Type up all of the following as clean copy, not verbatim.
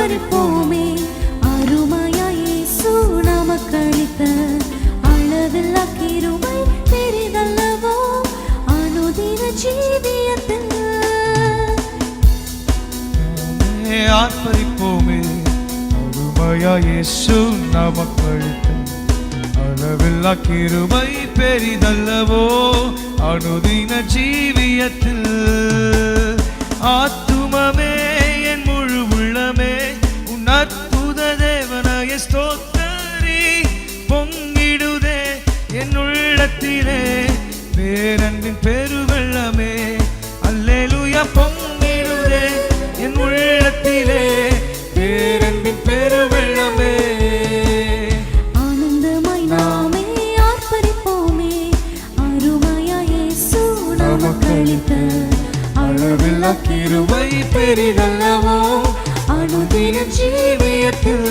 ஆர்ப்பரிப்போமே. அருமையாய் இயேசு நமக்களித்த அளவில்லா கிருபை பெரிதல்லவோ அனுதின ஜீவியத்தில். ஆர்ப்பரிப்போமே. அருமையாய் இயேசு நமக்களித்த அளவில்லா கிருபை பெரிதல்லவோ அனுதின ஜீவியத்தில். ஆத்துமமே என் முழு உள்ளமே உன் அற்புத தேவனாய ஸ்தோத்திரி. பொங்கிடுதே என் உள்ளத்திலே பேரன்பின் பெருவெள்ளமே. அல்லேலூயா. பொங்கிடுதே என் உள்ளத்திலே பேரன்பின் பெருவெள்ளமே. ஆனந்தமாய் நாமே ஆர்ப்பரிப்போமே. அருமையாய் இயேசு நமக்களித்த அளவில்லா கிருபை பெரிதல்லவோ அனுதின ஜீவியத்தில்.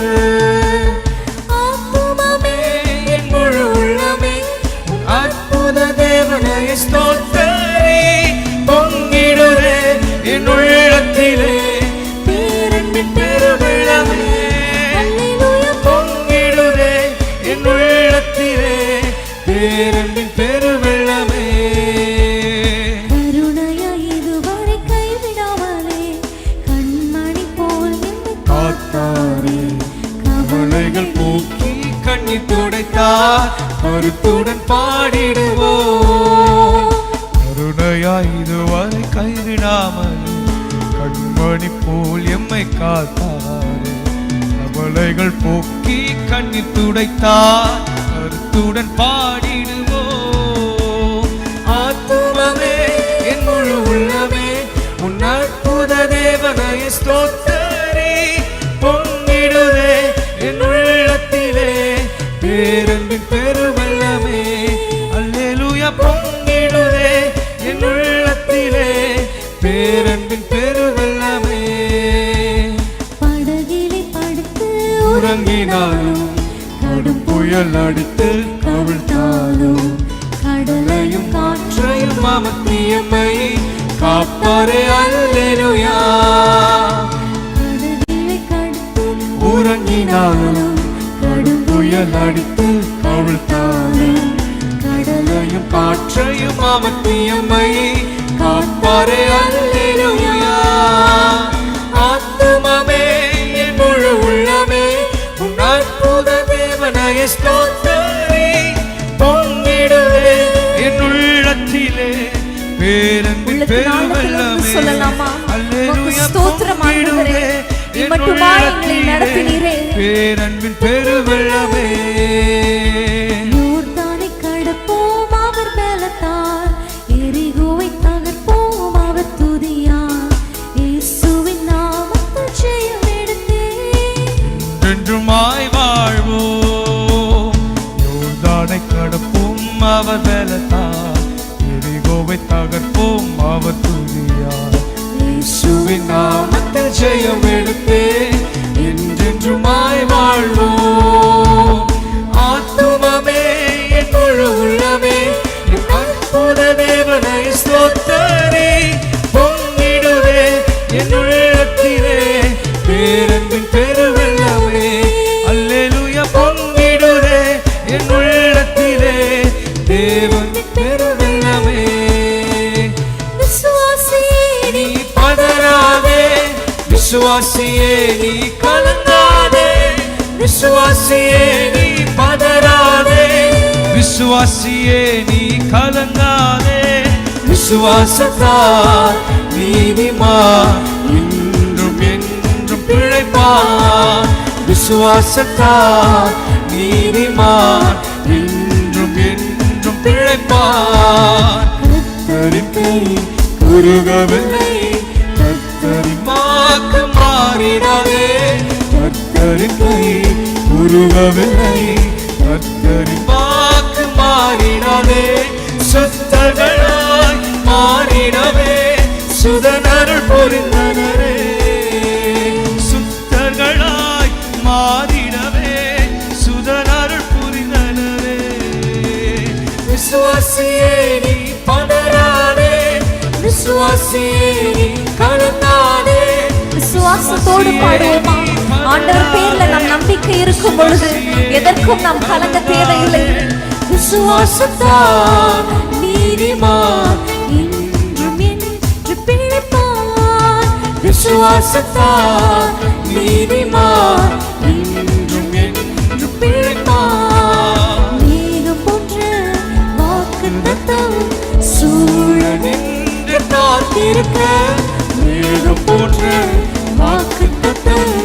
ஆத்துமமே என் முழு உள்ளமே உன் அற்புத தேவனாய ஸ்தோத்திரி. பொங்கிடுதே என் உள்ளத்திலே பேரன்பின் பெருவெள்ளமே. அல்லேலூயா. பொங்கிடுதே என் உள்ளத்திலே பேரன்பின் பெருவெள்ளமே. கருணையாய் இதுவரை கைவிடாமலே கண்மணி போல் என்னை காத்தாரே. கவலைகள் போக்கி கண்ணீர் துடைத்தார். கருத்துடன் பாடிடுவோம். கருணையாய் இதுவரை கைவிடாமல் கண்மணி போல் எம்மை காத்தாரே. கவலைகள் போக்கி கண்ணீர் துடைத்தார். கருத்துடன் பாடிடுவோம். ஆத்துமமே என் முழு உள்ளமே உன் அற்புத தேவனாய ஸ்தோத்திரி. பொங்கிடுதே என் உள்ளத்திலே பேரன்பின் பெருவெள்ளமே. அல்லேலூயா. பொங்கிடுதே என் உள்ளத்திலே பேரன்பின் பெருவெள்ளமே. படகிலே படுத்து உறங்கினாலும் கடும் புயல் அடித்து கவிழ்த்தாலும் கடலையும் காற்றையும் அமர்த்தியம்மை காப்பாரே. அல்லேலூயா. படகிலே கடத்து உறங்கினாலும் கடும் புயல் அடித்து கவிழ்த்தாலும் கடலையும் காற்றையும் அமர்த்தியம்மை காப்பாரே. அல்லேலூயா. ஆத்துமமே என் முழு உள்ளமே உன் அற்புத தேவனாய ஸ்தோத்திரி. பொங்கிடுதே என் உள்ளத்திலே பேரன்பின் பெருவெள்ளமே. சொல்லலாமா? அல்லேலூயா. ஸ்தோத்திரம் ஆண்டவரே. இம்மட்டுமாய் எங்களை நடத்தினீரே. பேரன்பின் பெருவெள்ளமே. யோர்தானை கடப்போம் அவர் பலத்தால். எரிகோவை தகர்ப்போம் அவர் துதியால். இயேசுவின் நாமத்தில் ஜெயம் எடுத்தே என்றுமாய் வாழ்வோம். யோர்தானை கடப்போம் அவர் பலத்தால். எரிகோவை தகர்ப்போம் அவர் துதியால். இயேசுவின் நாமத்தில் ஜெயம் எடுத்தே என்றென்றுமாய் வாழ்வோம். ஆத்துமமே என் முழு உள்ளமே என் அற்புத தேவனாய ஸ்தோத்திரி. பொங்கிடுதே என் உள்ளத்திலே பேரன்பின் பெருவெள்ளமே. அல்லேலூயா. பொங்கிடுதே என் உள்ளத்திலே தேவனின் பெருவெள்ளமே. விசுவாசியே நீ பதறாதே. விசுவாசியே நீ கலங்காதே. விசுவாசியே நீ பதறாதே. விசுவாசியே நீ கலங்காதே. விசுவாசத்தால் நீதிமான் இன்றும் என்றும் பிழைப்பான். விசுவாசத்தால் நீதிமான் இன்றும் என்றும் பிழைப்பான். கர்த்தரின் கை குறுகவில்லை. கர்த்தரின் வாக்கு மாறினதே. கர்த்தரின் கை குறுகவில்லை. கர்த்தரின் வாக்கு மாறினதே. சுத்தர்களாய் மாறினவே சுதனருள் பொருந்தனரே. சுத்தர்களாய் மாறினவே சுதனருள் புரிந்தனரே. விசுவாசியே நீ பதறாதே. விசுவாசியே நீ கலங்காதே. விசுவாசத்தோடு பாடுவோமா? இருக்கும் பொழுது எதற்கும் நாம் கலங்க தேவையில்லை. விசுவாசத்தால் நீதிமான் என்றும் என்று பிழைப்பான். விசுவாசத்தால் நீதிமான் என்றும் என்று பிழைப்பான். மேகம் போன்ற வாக்குத்தத்தம் சூழ நின்று காத்திருக்க, மேகம் போன்ற வாக்குத்தத்தம்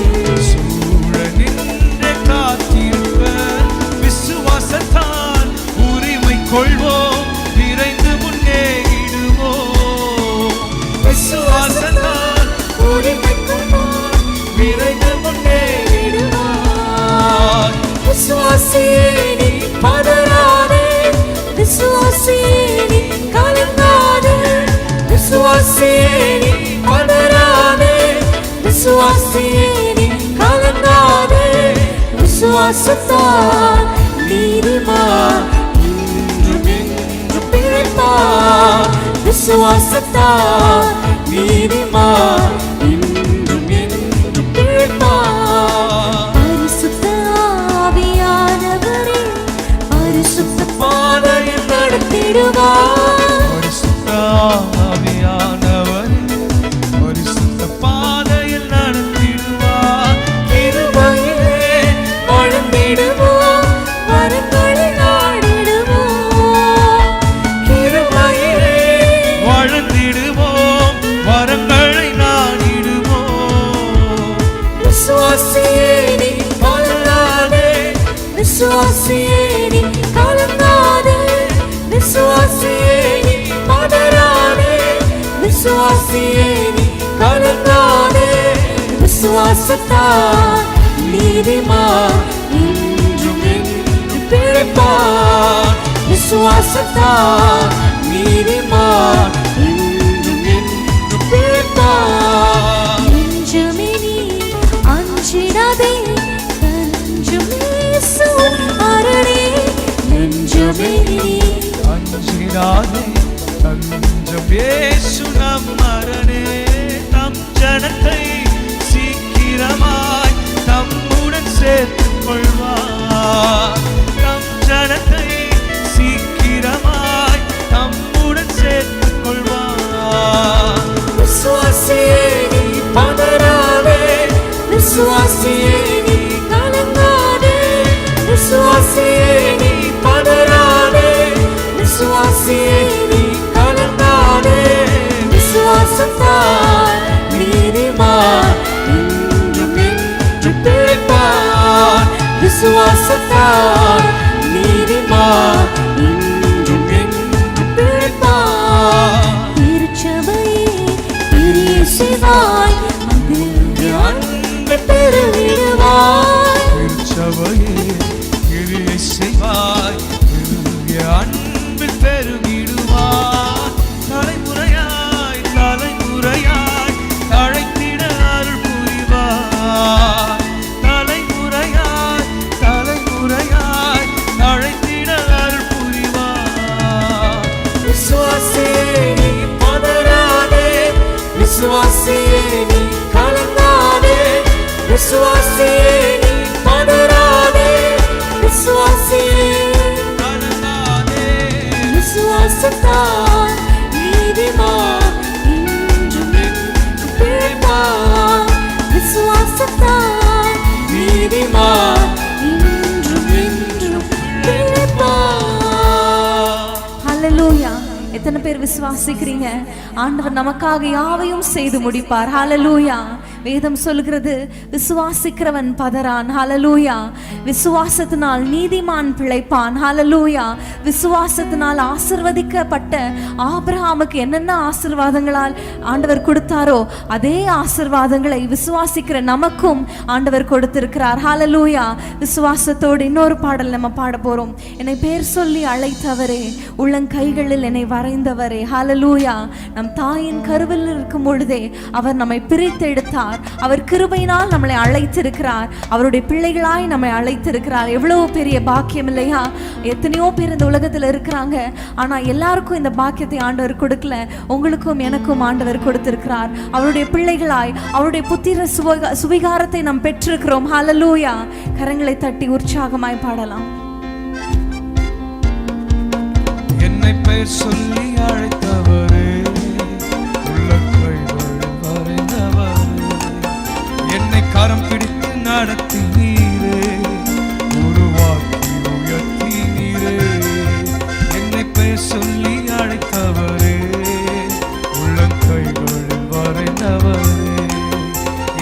சூழ நின்று காத்திருக்க, விசுவாசத்தால் உரிமை கொள்வோம், விரைந்து முன்னேறிடுவோம். விசுவாசத்தால் உரிமை கொள்வோம், விரைந்து முன்னேறிடுவோம். விசுவாசியே நீ பதறாதே, விசுவாசியே நீ கலங்காதே, விசுவாசியே நீ பதறாதே, விசுவாசியே நீ கலங்காதே. விசுவாசத்தால் நீதிமான் என்றும் என்றும் பிழைப்பான். விசுவாசத்தால் நீதிமான் என்றும் என்றும் பிழைப்பான். பரிசுத்த ஆவியானவரே பரிசுத்த பாதையில் நடத்திடுவார். பரிசுத்த ஆவியானவர் பரிசுத்த பாதையில் நடத்திடுவார். கிருபையிலே வாழ்ந்திடுவோம், வரங்களை நாடிடுவோம். கிருபையிலே வாழ்ந்திடுவோம், வரங்களை நாடிடுவோம். விசுவாசியே நீ கலங்காதே, விசுவாசியே நீ கலங்காதே, விசுவாசியே நீ பதறாதே, விசுவாசியே நீ கலங்காதே. விசுவாசத்தால் நீதிமான் என்றும் என்றும் பிழைப்பான். விசுவாசத்தால் நீதிமான் என்றும் என்றும் பிழைப்பான். நெஞ்சமே நீ அஞ்சிடாதே, தஞ்சம் இயேசு அரணே. நெஞ்சமே நீ அஞ்சிடாதே, தஞ்சம் இயேசு நம் அரணே. நம் ஜனத்தை சீக்கிரமாய் தம்முடன் சேர்த்துக் கொள்வார். நம் ஜனத்தை சீக்கிரமாய் தம்முடன் சேர்த்துக் கொள்வார். விசுவாசியே நீ பதறாதே, விசுவாசியே நீ கலங்காதே, விசுவாசியே நீ பதறாதே, விசுவாசியே நீ கலங்காதே. விசுவாசத்தால் நீதிமான் என்றும் என்றும் பிழைப்பான். விசுவாசத்தால் நீதிமான் என்றும் என்றும் பிழைப்பான். திருச்சபையே பிரிய செய்வாய், அதில் அன்பை பெருவிடுவாய். திருச்சபையே கிரியை செய்வாய், பெருகிய அன்பில் பெருகிடுவார். தலைமுறையாய் தலைமுறையாய் அழைத்திட அருள் புரிவார். தலைமுறையாய் தலைமுறையாய் அழைத்திட அருள் புரிவார். விசுவாசியே நீ பதறாதே, விசுவாசியே நீ கலங்காதே, விசுவாசியே நீ பதறாதே, விசுவாசியே கலங்காதே. விசுவாசத்தால் நீதிமான் என்றும் என்றும் பிழைப்பான். விசுவாசத்தால் நீதிமான் என்றும் என்றும் பிழைப்பான். ஹல்லேலூயா. எத்தனை பேர் விசுவாசிக்கிறீங்க? ஆண்டவர் நமக்காக யாவையும் செய்து முடிப்பார். ஹல்லேலூயா. வேதம் சொல்கிறது, விசுவாசிக்கிறவன் பதறான். ஹல்லேலூயா. விசுவாசத்தினால் நீதிமான் பிழைப்பான். ஹல்லேலூயா. விசுவாசத்தினால் ஆசீர்வதிக்கப்பட்ட ஆபிரகாமுக்கு என்னென்ன ஆசீர்வாதங்களால் ஆண்டவர் கொடுத்தாரோ அதே ஆசீர்வாதங்களை விசுவாசிக்கிற நமக்கும் ஆண்டவர் கொடுத்திருக்கிறார். ஹல்லேலூயா. விசுவாசத்தோடு இன்னொரு பாடல் நம்ம பாட போறோம். என்னை பேர் சொல்லி அழைத்தவரே, உள்ளங்கைகளில் என்னை வரைந்து வரைந்தவரே. ஹalleluya. நம் தாயின் கருவில் இருக்கும் பொழுதே அவர் நம்மை பிரித்தெடுத்தார். அவர் கிருபையினால் நம்மளை அழைத்திருக்கிறார். அவருடைய பிள்ளைகளாய் நம்மை அழைத்திருக்கிறார். எவ்வளவு பெரிய பாக்கியம் இல்லையா? எத்தனையோ பேர் இந்த உலகத்துல இருக்கிறாங்க, ஆனா எல்லாருக்கும் இந்த பாக்கியத்தை ஆண்டவர் கொடுக்கல. உங்களுக்கும் எனக்கும் ஆண்டவர் கொடுத்திருக்கிறார். அவருடைய பிள்ளைகளாய் அவருடைய புத்திர சுவிகாரத்தை நாம் பெற்றிருக்கிறோம். ஹalleluya. கரங்களை தட்டி உற்சாகமாய் பாடலாம். என்னை பெயர் சொல்லி அழைத்தவரே, உள்ள கைகள் வரைந்தவரே, என்னை கரம் பிடித்து நடத்தினீரே, உருவாக்கி உயர்த்தினீரே. என்னை பெயர் சொல்லி அழைத்தவரே, உள்ள கைகள் வரைந்தவரே,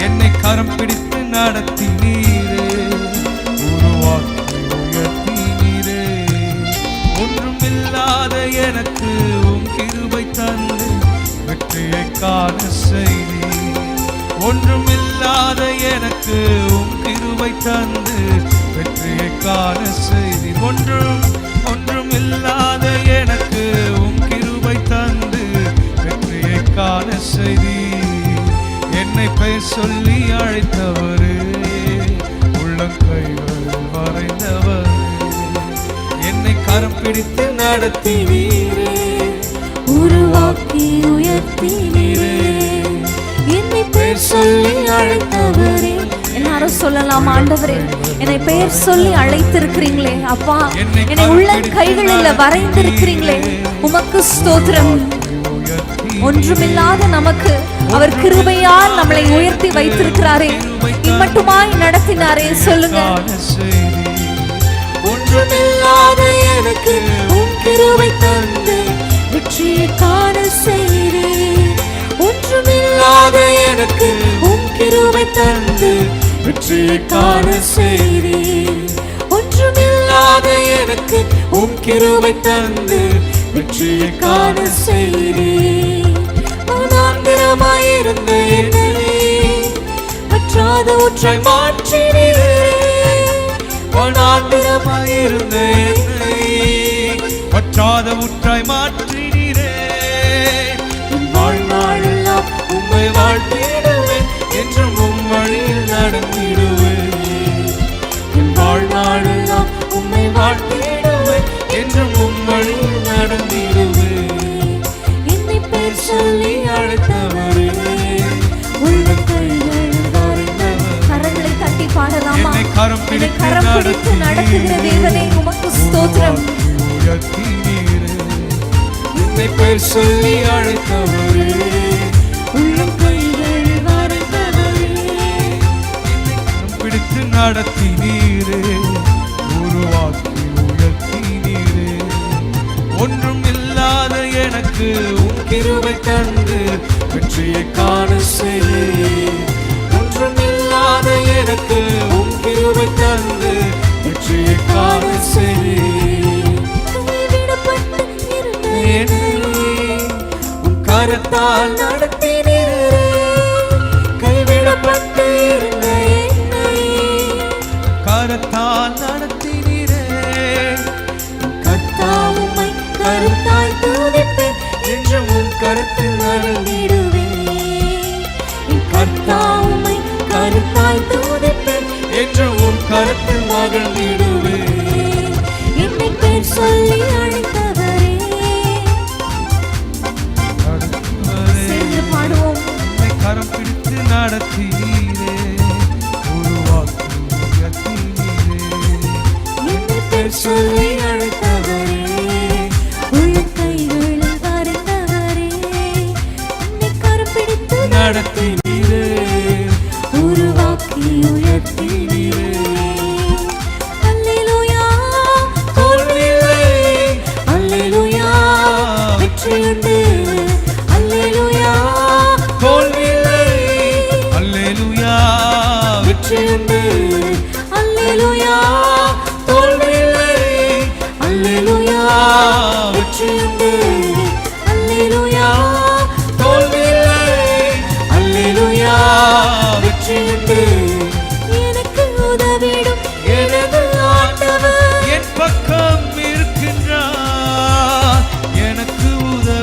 என்னை கரம் பிடித்து நடத்தினீரே, உருவாக்கி உயர்த்தினீரே. ஒன்றுமில்லாத எனக்கு உம் கிருபை தந்து வெற்றியை காண செய்தீர். ஒன்றுமில்லாத எனக்கு உம் கிருபை தந்து வெற்றியை காண செய்தீர். ஒன்றுமில்லாத எனக்கு உம் கிருபை தந்து வெற்றியை காண செய்தீர். என்னை பெயர் சொல்லி அழைத்தவரே, உள்ளங்கைகள் வரைந்தவரே, என்னை கரம் பிடித்து நடத்தினீரே, உருவாக்கி உயர்த்தினீரே. என்னை பெயர் சொல்லி அழைத்தவரே. எல்லாரும் சொல்லலாம், ஆண்டவரே என்னை பெயர் சொல்லி அழைத்திருக்கிறீங்களே அப்பா, என்னை உள்ள கைகளில் வரைந்திருக்கிறீங்களே, உமக்கு ஸ்தோத்திரம். ஒன்றுமில்லாத நமக்கு அவர் கிருபையால் நம்மளை உயர்த்தி வைத்திருக்கிறாரே, இம்மட்டுமாய் நடத்தினாரே. சொல்லுங்க. ஒன்றுமில்லாத எனக்கு உம் கிருபை தந்து வெற்றியை காண செய்தீர். ஒன்றுமில்லாத எனக்கு உம் கிருபை தந்து வெற்றியை காண செய்தீர். ஒன்றுமில்லாத எனக்கு உம் கிருபை தந்து வெற்றியை காண செய்தீர். வனாந்திரமாயிருந்த என்னை வற்றாத ஊற்றாய் மாற்றினீரே. வனாந்திரமாயிருந்த என்னை வற்றாத ஊற்றாய் மாற்றினீரே. வாழ்நாளெல்லாம் உம்மை வாழ்த்திடுவேன், என்றும் உம் வழியில் நடந்திடுவேன். என் வாழ்நாளெல்லாம் உம்மை வாழ்த்திடுவேன், என்றும் உம் வழியில் நடந்திடுவேன். என்னை பெயர் சொல்லி அழைத்தவரே, உள்ள கைகள் வரைந்தவரே. கரங்களை தட்டி பாடலாமா? என்னை கரம் பிடித்து நடத்துகிற தேவனே, உமக்கு ஸ்தோத்திரம். என்னை பெயர் சொல்லி அழைத்தவரே, உள்ள கைகள் வரைந்தவரே, என்னை கரம் பிடித்து நடத்தினீரே, உருவாக்கி உயர்த்தினீரே. ஒன்றும் இல்லாத எனக்கு உம் கிருபை தந்து வெற்றியை காண செய்தீர். ஒன்றுமில்லாத எனக்கு உம் கிருபை தந்து வெற்றியை காண செய்தீர். கைவிடப்பட்டு இருந்த என்னை உம் கரத்தால் நடத்தினீரே. கைவிடப்பட்டு இருந்த என்னை கரத்தால் நடத்தினீரே. கர்த்தாவே உம்மை கருத்தாய் துதிப்பேன், என்றும் உம் கரத்தில் நடந்திடுவேன். கர்த்தாவே உம்மை கருத்தாய் துதிப்பேன், என்றும் உம் கரத்தில் மகிழ்ந்திடுவேன். என்னை பெயர் சொல்லி அழைத்தவரே. சேர்ந்து பாடுவோம். என்னை கரம் பிடித்து நடத்தினீரே, உருவாக்கி உயர்த்தினீரே. என்னை பெயர் சொல்லி அழைத்தவரே, உள்ள கைகளில் வரைந்தவரே, என்னை கரம் பிடித்து நடத்தினீரே, உருவாக்கி உயர்த்தினீரே. அல்லேலூயா, தோல்வியில்லை. அல்லேலூயா, வெற்றியுண்டு. அல்லேலூயா, தோல்வியில்லை. அல்லேலூயா, வெற்றியுண்டு. அல்லேலூயா, தோல்வியில்லை. அல்லேலூயா, வெற்றியுண்டு. அல்லேலூயா, தோல்வியில்லை. அல்லேலூயா, வெற்றியுண்டு. எனக்கு உதவிடும் எனது ஆண்டவர், என் பக்கம் இருக்கின்றார், எனக்கு உதவிடும்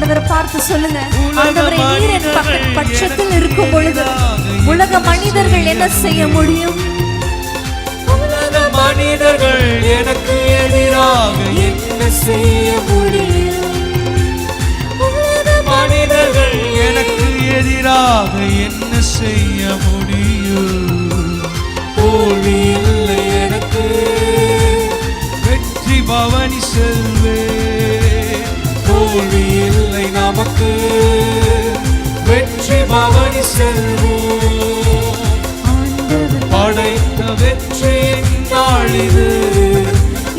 ஆண்டவரை பார்த்து சொல்லுங்க, ஆண்டவரே நீர் என் பட்சத்தில் இருக்கும் பொழுது உலக மனிதர்கள் என்ன செய்ய முடியும்? உலக மனிதர்கள் எனக்கு எதிராக என்ன செய்ய முடியும்? உலக மனிதர்கள் எனக்கு எதிராக என்ன செய்ய முடியும்? தோல்வி இல்லை எனக்கு, வெற்றி பவனி செல்வே. தோல்வி இல்லை நமக்கு, வெற்றி பவனி செல்வோம். படைத்த வெற்றியின் நாள் இது,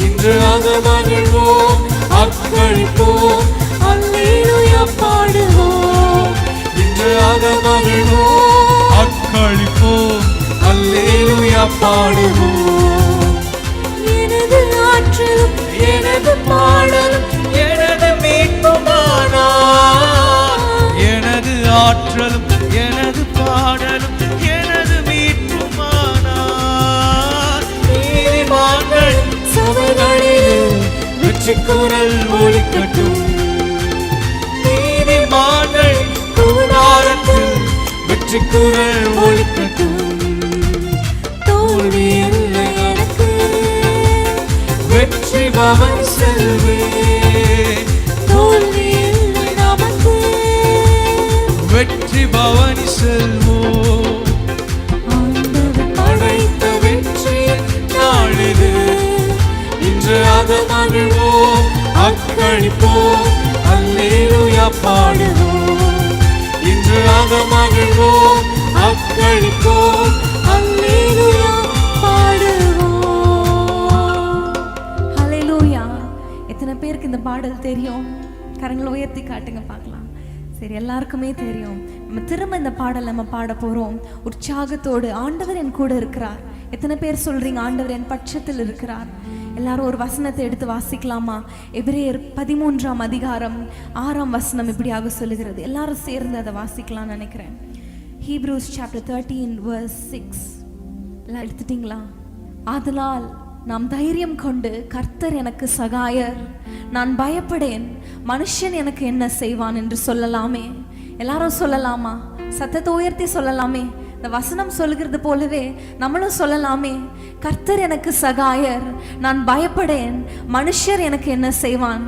இன்று அது மகிழ்வோம், அக்களிப்போம், அல்லேலூயா பாடுவோம். இன்று அது மகிழ்வோம், அக்களிப்போம், அல்லேலூயா பாடுவோம். எனது ஆற்றலும் எனது பாடலும் எனது மீட்புமானா, எனது ஆற்றலும் எனது பாடலும் எனது மீட்புமானா. நீதிமான்கள் சபைகளில் வெற்றி குரல் ஒலிக்கட்டும், நீதிமான்கள் கூடாரத்தில் வெற்றி குரல் ஒலிக்கட்டும். தோல்வி இல்லை எனக்கு, வெற்றி பவனி செல்வே. தோல்வி இல்லை நமக்கு, வெற்றி பவனி செல்வோம். படைத்த வெற்றியின் நாள் இது, இன்று அது மகிழ்வோம், அக்களிப்போம், அல்லேலூயா பாடுவோம். இன்று அது மகிழ்வோம், அக்களிப்போம், அல்லேலூயா பாடுவோம். ஹல்லேலூயா. எத்தனை பேருக்கு இந்த பாடல் தெரியும்? கரங்களை உயர்த்தி காட்டுங்க பார்க்கலாம். சரி, எல்லாருக்குமே தெரியும். நம்ம திரும்ப இந்த பாடல் நம்ம பாட போறோம் உற்சாகத்தோடு. ஆண்டவர் என் கூட இருக்கிறார். எத்தனை பேர் சொல்றீங்க ஆண்டவர் என் பட்சத்தில் இருக்கிறார்? எல்லாரும் ஒரு வசனத்தை எடுத்து வாசிக்கலாமா? எபிரேயர் 13ஆம் அதிகாரம் 6ஆம் வசனம் இப்படியாக சொல்லுகிறது. எல்லாரும் சேர்ந்து அதை வாசிக்கலாம்னு நினைக்கிறேன். Hebrews chapter 13 verse 6. எல்லாம் எடுத்துட்டீங்களா? ஆதலால் நாம் தைரியம் கொண்டு, கர்த்தர் எனக்கு சகாயர், நான் பயப்படேன், மனுஷன் எனக்கு என்ன செய்வான் என்று சொல்லலாமே. எல்லாரும் சொல்லலாமா? சத்தத்தை உயர்த்தி சொல்லலாமே. இந்த வசனம் சொல்லுகிறது போலவே நம்மளும் சொல்லலாமே. கர்த்தர் எனக்கு சகாயர், நான் பயப்படேன், மனுஷர் எனக்கு என்ன செய்வான்.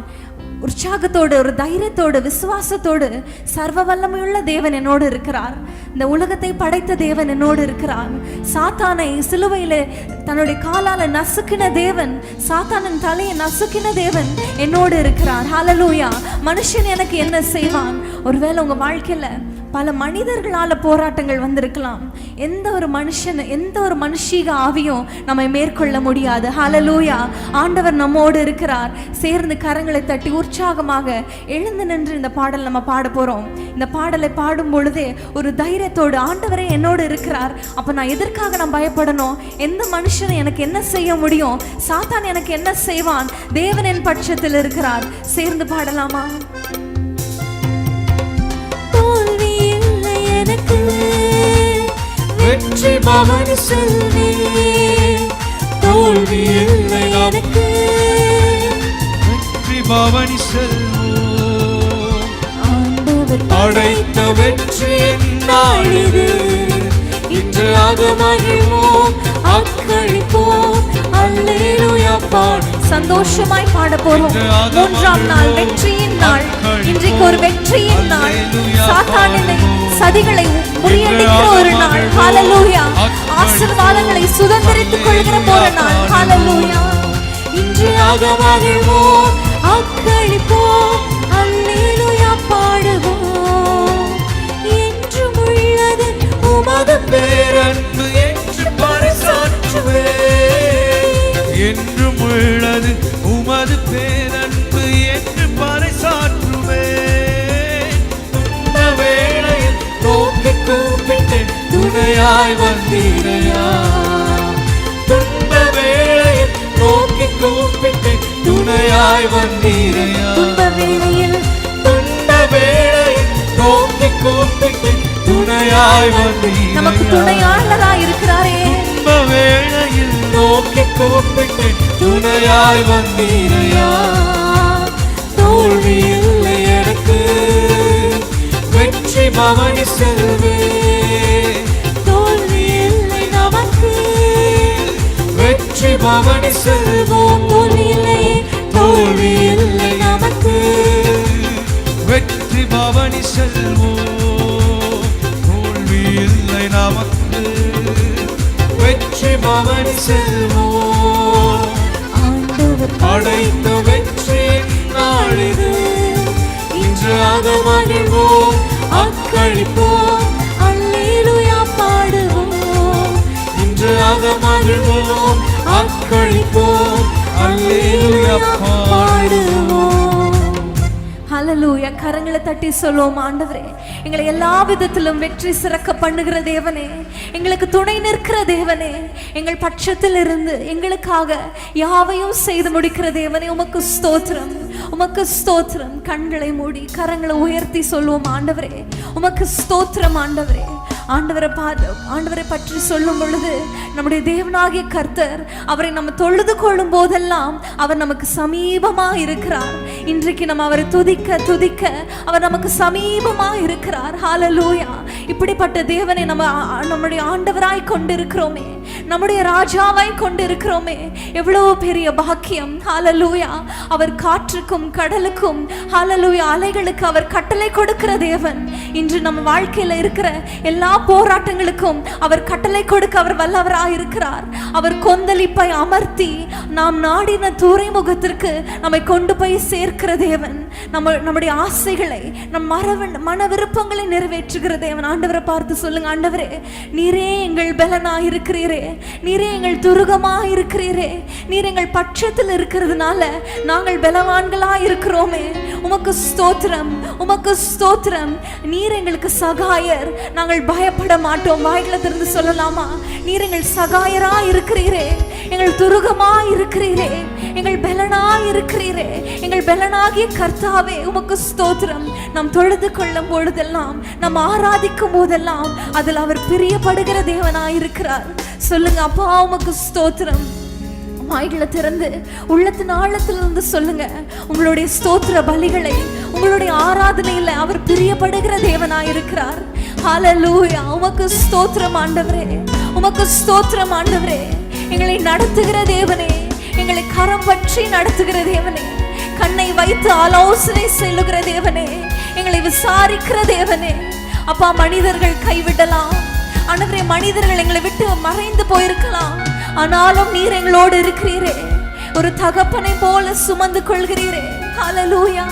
உற்சாகத்தோடு, ஒரு தைரியத்தோடு, விசுவாசத்தோடு, சர்வ வல்லமையுள்ள தேவன் என்னோடு இருக்கிறார். இந்த உலகத்தை படைத்த தேவன் என்னோடு இருக்கிறார். சாத்தானை சிலுவையிலே தன்னுடைய காலால நசுக்கின தேவன், சாத்தானின் தலையை நசுக்கின தேவன் என்னோடு இருக்கிறார். ஹல்லேலூயா. மனுஷன் எனக்கு என்ன செய்வான்? ஒருவேளை உங்க வாழ்க்கையில பல மனிதர்களால போராட்டங்கள் வந்திருக்கலாம். எந்த ஒரு மனுஷன், எந்த ஒரு மனுஷீக ஆவியும் நம்மை மேற்கொள்ள முடியாது. ஹல்லேலூயா. ஆண்டவர் நம்மோடு இருக்கிறார். சேர்ந்து கரங்களை தட்டி உற்சாகமாக எழுந்து நின்று இந்த பாடல் நம்ம பாட போறோம். இந்த பாடலை பாடும் பொழுதே ஒரு தைரியத்தோடு, ஆண்டவரே என்னோடு இருக்கிறார், அப்ப நான் எதற்காக நான் பயப்படணும்? எந்த மனுஷன் எனக்கு என்ன செய்ய முடியும்? சாத்தான் எனக்கு என்ன செய்வான்? தேவன் என் பட்சத்தில் இருக்கிறார். சேர்ந்து பாடலாமா? வெற்றி பவனி செல்வே. தோல்வி இல்லை நமக்கு, வெற்றி பவனி செல்வோம். படைத்த வெற்றியின் நாள் இது, இன்று அது மகிழ்வோம், அக்களிப்போம், அல்லேலூயா பாடுவோம். சந்தோஷமாய் பாட போறோம். 3ஆம் நாள், வெற்றியின் நாள். இன்றைக்கு ஒரு வெற்றியின் நாள். சாத்தானின் சதிகளை முறியடிக்கிற ஒரு நாள். ஹல்லேலூயா. ஆசீர்வாதங்களை சுதந்திரித்துக் கொள்கிற ஒரு நாள். ஹல்லேலூயா. இன்று மகிழ்வோம், அக்களிப்போம், அல்லேலூயா பாடுவோம். என்றும் உள்ளது உமது பேரன்பு என்று பறைசாற்றுவே. என்றும் உள்ளது உமது பேரன்பு என்று பறைசாற்றுவே. துன்ப வேளையில் நோக்கி கூப்பிட்டு துணையாய் வந்தீரையா. துன்ப வேளையில் நோக்கி கூப்பிட்டு துணையாய் வந்தீரையா. துன்ப வேளையில் நோக்கி கூப்பிட்டு துணையாய் வந்தீரையா. நமக்கு துணையாளராய் இருக்கிறாரே. துன்ப வேளையில் நோக்கி கூப்பிட்டு துணையாய் வந்தீரையா. தோல்வி இல்லை எனக்கு, பவனி செல்வேன். தோல்வி இல்லை நமக்கு, வெற்றி பவனி செல்வோம். தோல்வி இல்லையே, தோல்வி இல்லை நமக்கு. வெற்றி பவனி செல்வோம். தோல்வி இல்லை நமக்கு. வெற்றி பவனி செல்வோம். ஆண்டவர் அடைத்த வெற்றி நாளிது. இன்று அதை மகிழ்வோம், அக்களிப்போம். அல்லேலூயா பாடுவோம். இன்று அதை மகிழ்வோம், அக்களிப்போம். அல்லேலூயா பாடுவோம். ஹல்லேலூயா. கரங்களை தட்டி சொல்லுவோம், ஆண்டவரே எங்களை எல்லா விதத்திலும் வெற்றி சிறக்க பண்ணுகிற தேவனே, எங்களுக்கு துணை நிற்கிற தேவனே, எங்கள் பட்சத்தில் இருந்து எங்களுக்காக யாவையும் செய்து முடிக்கிற தேவனே, உமக்கு ஸ்தோத்திரம், உமக்கு ஸ்தோத்திரம். கண்களை மூடி கரங்களை உயர்த்தி சொல்லுவோம், ஆண்டவரே உமக்கு ஸ்தோத்திரம். ஆண்டவரே, ஆண்டவரை பற்றி சொல்லும் பொழுது நம்முடைய தேவனாகிய கர்த்தர், அவரை நம்ம தொழுது கொள்ளும் போதெல்லாம் அவர் நமக்கு சமீபமா இருக்கிறார். இன்றைக்கு நம்ம அவரை துதிக்க துதிக்க அவர் நமக்கு சமீபமா இருக்கிறார். ஹல்லேலூயா. இப்படிப்பட்ட தேவனை நம்முடைய ஆண்டவராய் கொண்டிருக்கிறோமே, நம்முடைய ராஜாவாய் கொண்டிருக்கிறோமே, எவ்வளவு பெரிய பாக்கியம். ஹல்லேலூயா. அவர் காற்றுக்கும் கடலுக்கும், ஹல்லேலூயா, அலைகளுக்கு அவர் கட்டளை கொடுக்கிற தேவன். இன்று நம்ம வாழ்க்கையில இருக்கிற எல்லா போராட்டங்களுக்கும் அவர் கட்டளை கொடுக்க அவர் வல்லவராய் இருக்கிறார். அவர் கொந்தளிப்பை அமர்த்தி நாம் நாடின துறைமுகத்திற்கு நம்மை கொண்டு போய் சேர்க்கிற தேவன். நம்முடைய ஆசைகளை, நம் மன விருப்பங்களை நிறைவேற்றுகிற தேவன். ஆண்டவரை பார்த்து சொல்லுங்க, ஆண்டவரே நீரே எங்கள் பலனாய் இருக்கிறீரே, நீரே எங்கள் துருகமா இருக்கிறீரே, நீர் எங்கள் பட்சத்தில் இருக்கிறதுனால நாங்கள் பலவான்களா இருக்கிறோமே. உமக்கு ஸ்தோத்திரம், உமக்கு ஸ்தோத்திரம். நீர் எங்களுக்கு சகாயர், நாங்கள் பயப்பட மாட்டோம். வாய்களை திறந்து சொல்லலாமா? நீர் எங்கள் சகாயரா இருக்கிறீரே, எங்கள் துருகமா இருக்கிறீரே, எங்கள் பலனா இருக்கிறீரே, எங்கள் பலனாகிய கர்த்தாவே உமக்கு ஸ்தோத்திரம். நாம் தொழுது கொள்ளும் பொழுதெல்லாம், நாம் ஆராதிக்கும் போதெல்லாம் அதில் அவர் பிரியப்படுகிற தேவனாய் இருக்கிறார். சொல்லுங்க, அப்பா உமக்கு ஸ்தோத்திரம். வாய்களை திறந்து உள்ளத்தின் ஆழத்திலிருந்து சொல்லுங்க, உங்களுடைய ஸ்தோத்திர பலிகளை, உங்களுடைய ஆராதனையில அவர் பிரியப்படுகிற தேவனாய் இருக்கிறார். ஹல்லேலூயா. உமக்கு ஸ்தோத்திரம் ஆண்டவரே, உமக்கு ஸ்தோத்திரம் ஆண்டவரே. எங்களை நடத்துகிற தேவனே, எங்களை கரம் பற்றி நடத்துகிற தேவனே, கண்ணை வைத்து ஆலோசனை செல்லுகிற தேவனே, எங்களை விசாரிக்கிற தேவனே. அப்பா, மனிதர்கள் கைவிடலாம் ஆண்டவரே, மனிதர்கள் எங்களை விட்டு மறைந்து போயிருக்கலாம், ஆனாலும் நீர் எங்களோடு இருக்கிறீரே. ஒரு தகப்பனை போல சுமந்து கொள்கிறீரே. ஹல்லேலூயா.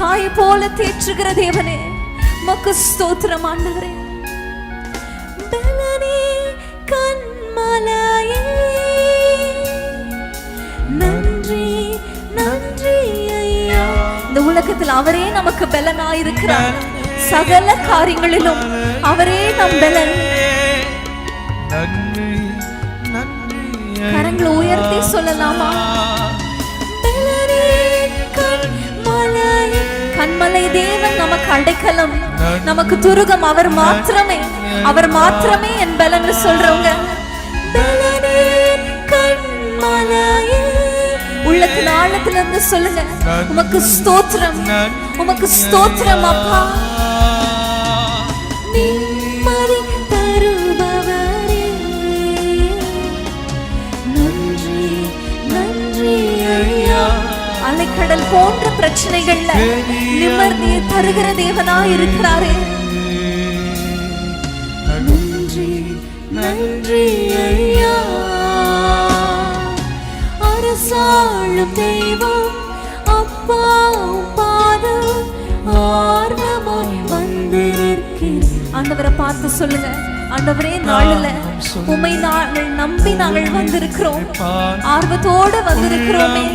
தாயை போல தேற்றுகிற தேவனே, உமக்கு ஸ்தோத்திரம் ஆண்டவரே. பலனே கண்மலையே, நன்றி நன்றி ஐயா. இந்த உலகத்தில் அவரே நமக்கு பலனாய் இருக்கிறார். சகல காரியங்களிலும் அவரே நம் பலன். நன்றி நன்றி. கரங்களை உயர்த்தி சொல்லலாமா? கண்மலை தேவன் நமக்கு அடைக்கலம், நமக்கு துருகம். அவர் மாத்திரமே, அவர் மாத்திரமே என் பலன் சொல்றவங்க. உள்ளத்தின் ஆழத்திலிருந்து சொல்லுங்க, உமக்கு ஸ்தோத்திரம், உமக்கு ஸ்தோத்திரம் அப்பா. நிம்மதி தருபவரே, நன்றி நன்றி ஐயா. அலைக்கடல் போன்ற பிரச்சனைகள்ல நிம்மதியை தருகிற தேவனாய் இருக்கிறாரே. நன்றி நன்றி ஐயா. அரசாளும் தெய்வம் அப்பா, பாதம் ஆர்வமாய் வந்திருக்கிறேன். ஆண்டவரை பார்த்து சொல்லுங்க, ஆண்டவரே நாளில் உம்மை நாங்கள் நம்பி நாங்கள் வந்திருக்கிறோம், ஆர்வத்தோடு வந்திருக்கிறோமே.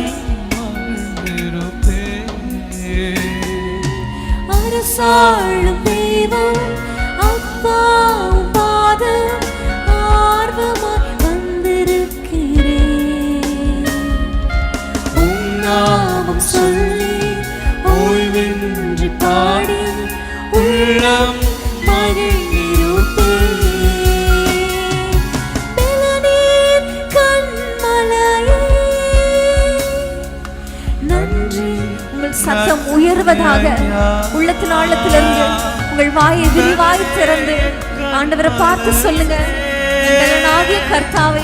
அரசாளும் தெய்வம் அப்பா, பாதம் ஆர்வமாய் வந்திருக்கிறேன். உம் நாமம் சொல்லி ஓய்வின்றி பாடி உள்ளம் மகிழ்ந்திருப்பேன். பலனீர் கண்மலையே, நன்றி. உங்கள் சத்தம் உயர்வதாக உள்ளத்தின் ஆழத்திலிருந்து உங்கள் வாயை விரிவாய் திறந்து ஆண்டவரை பார்த்து சொல்லுங்க, என் பலனாகிய கர்த்தாவே,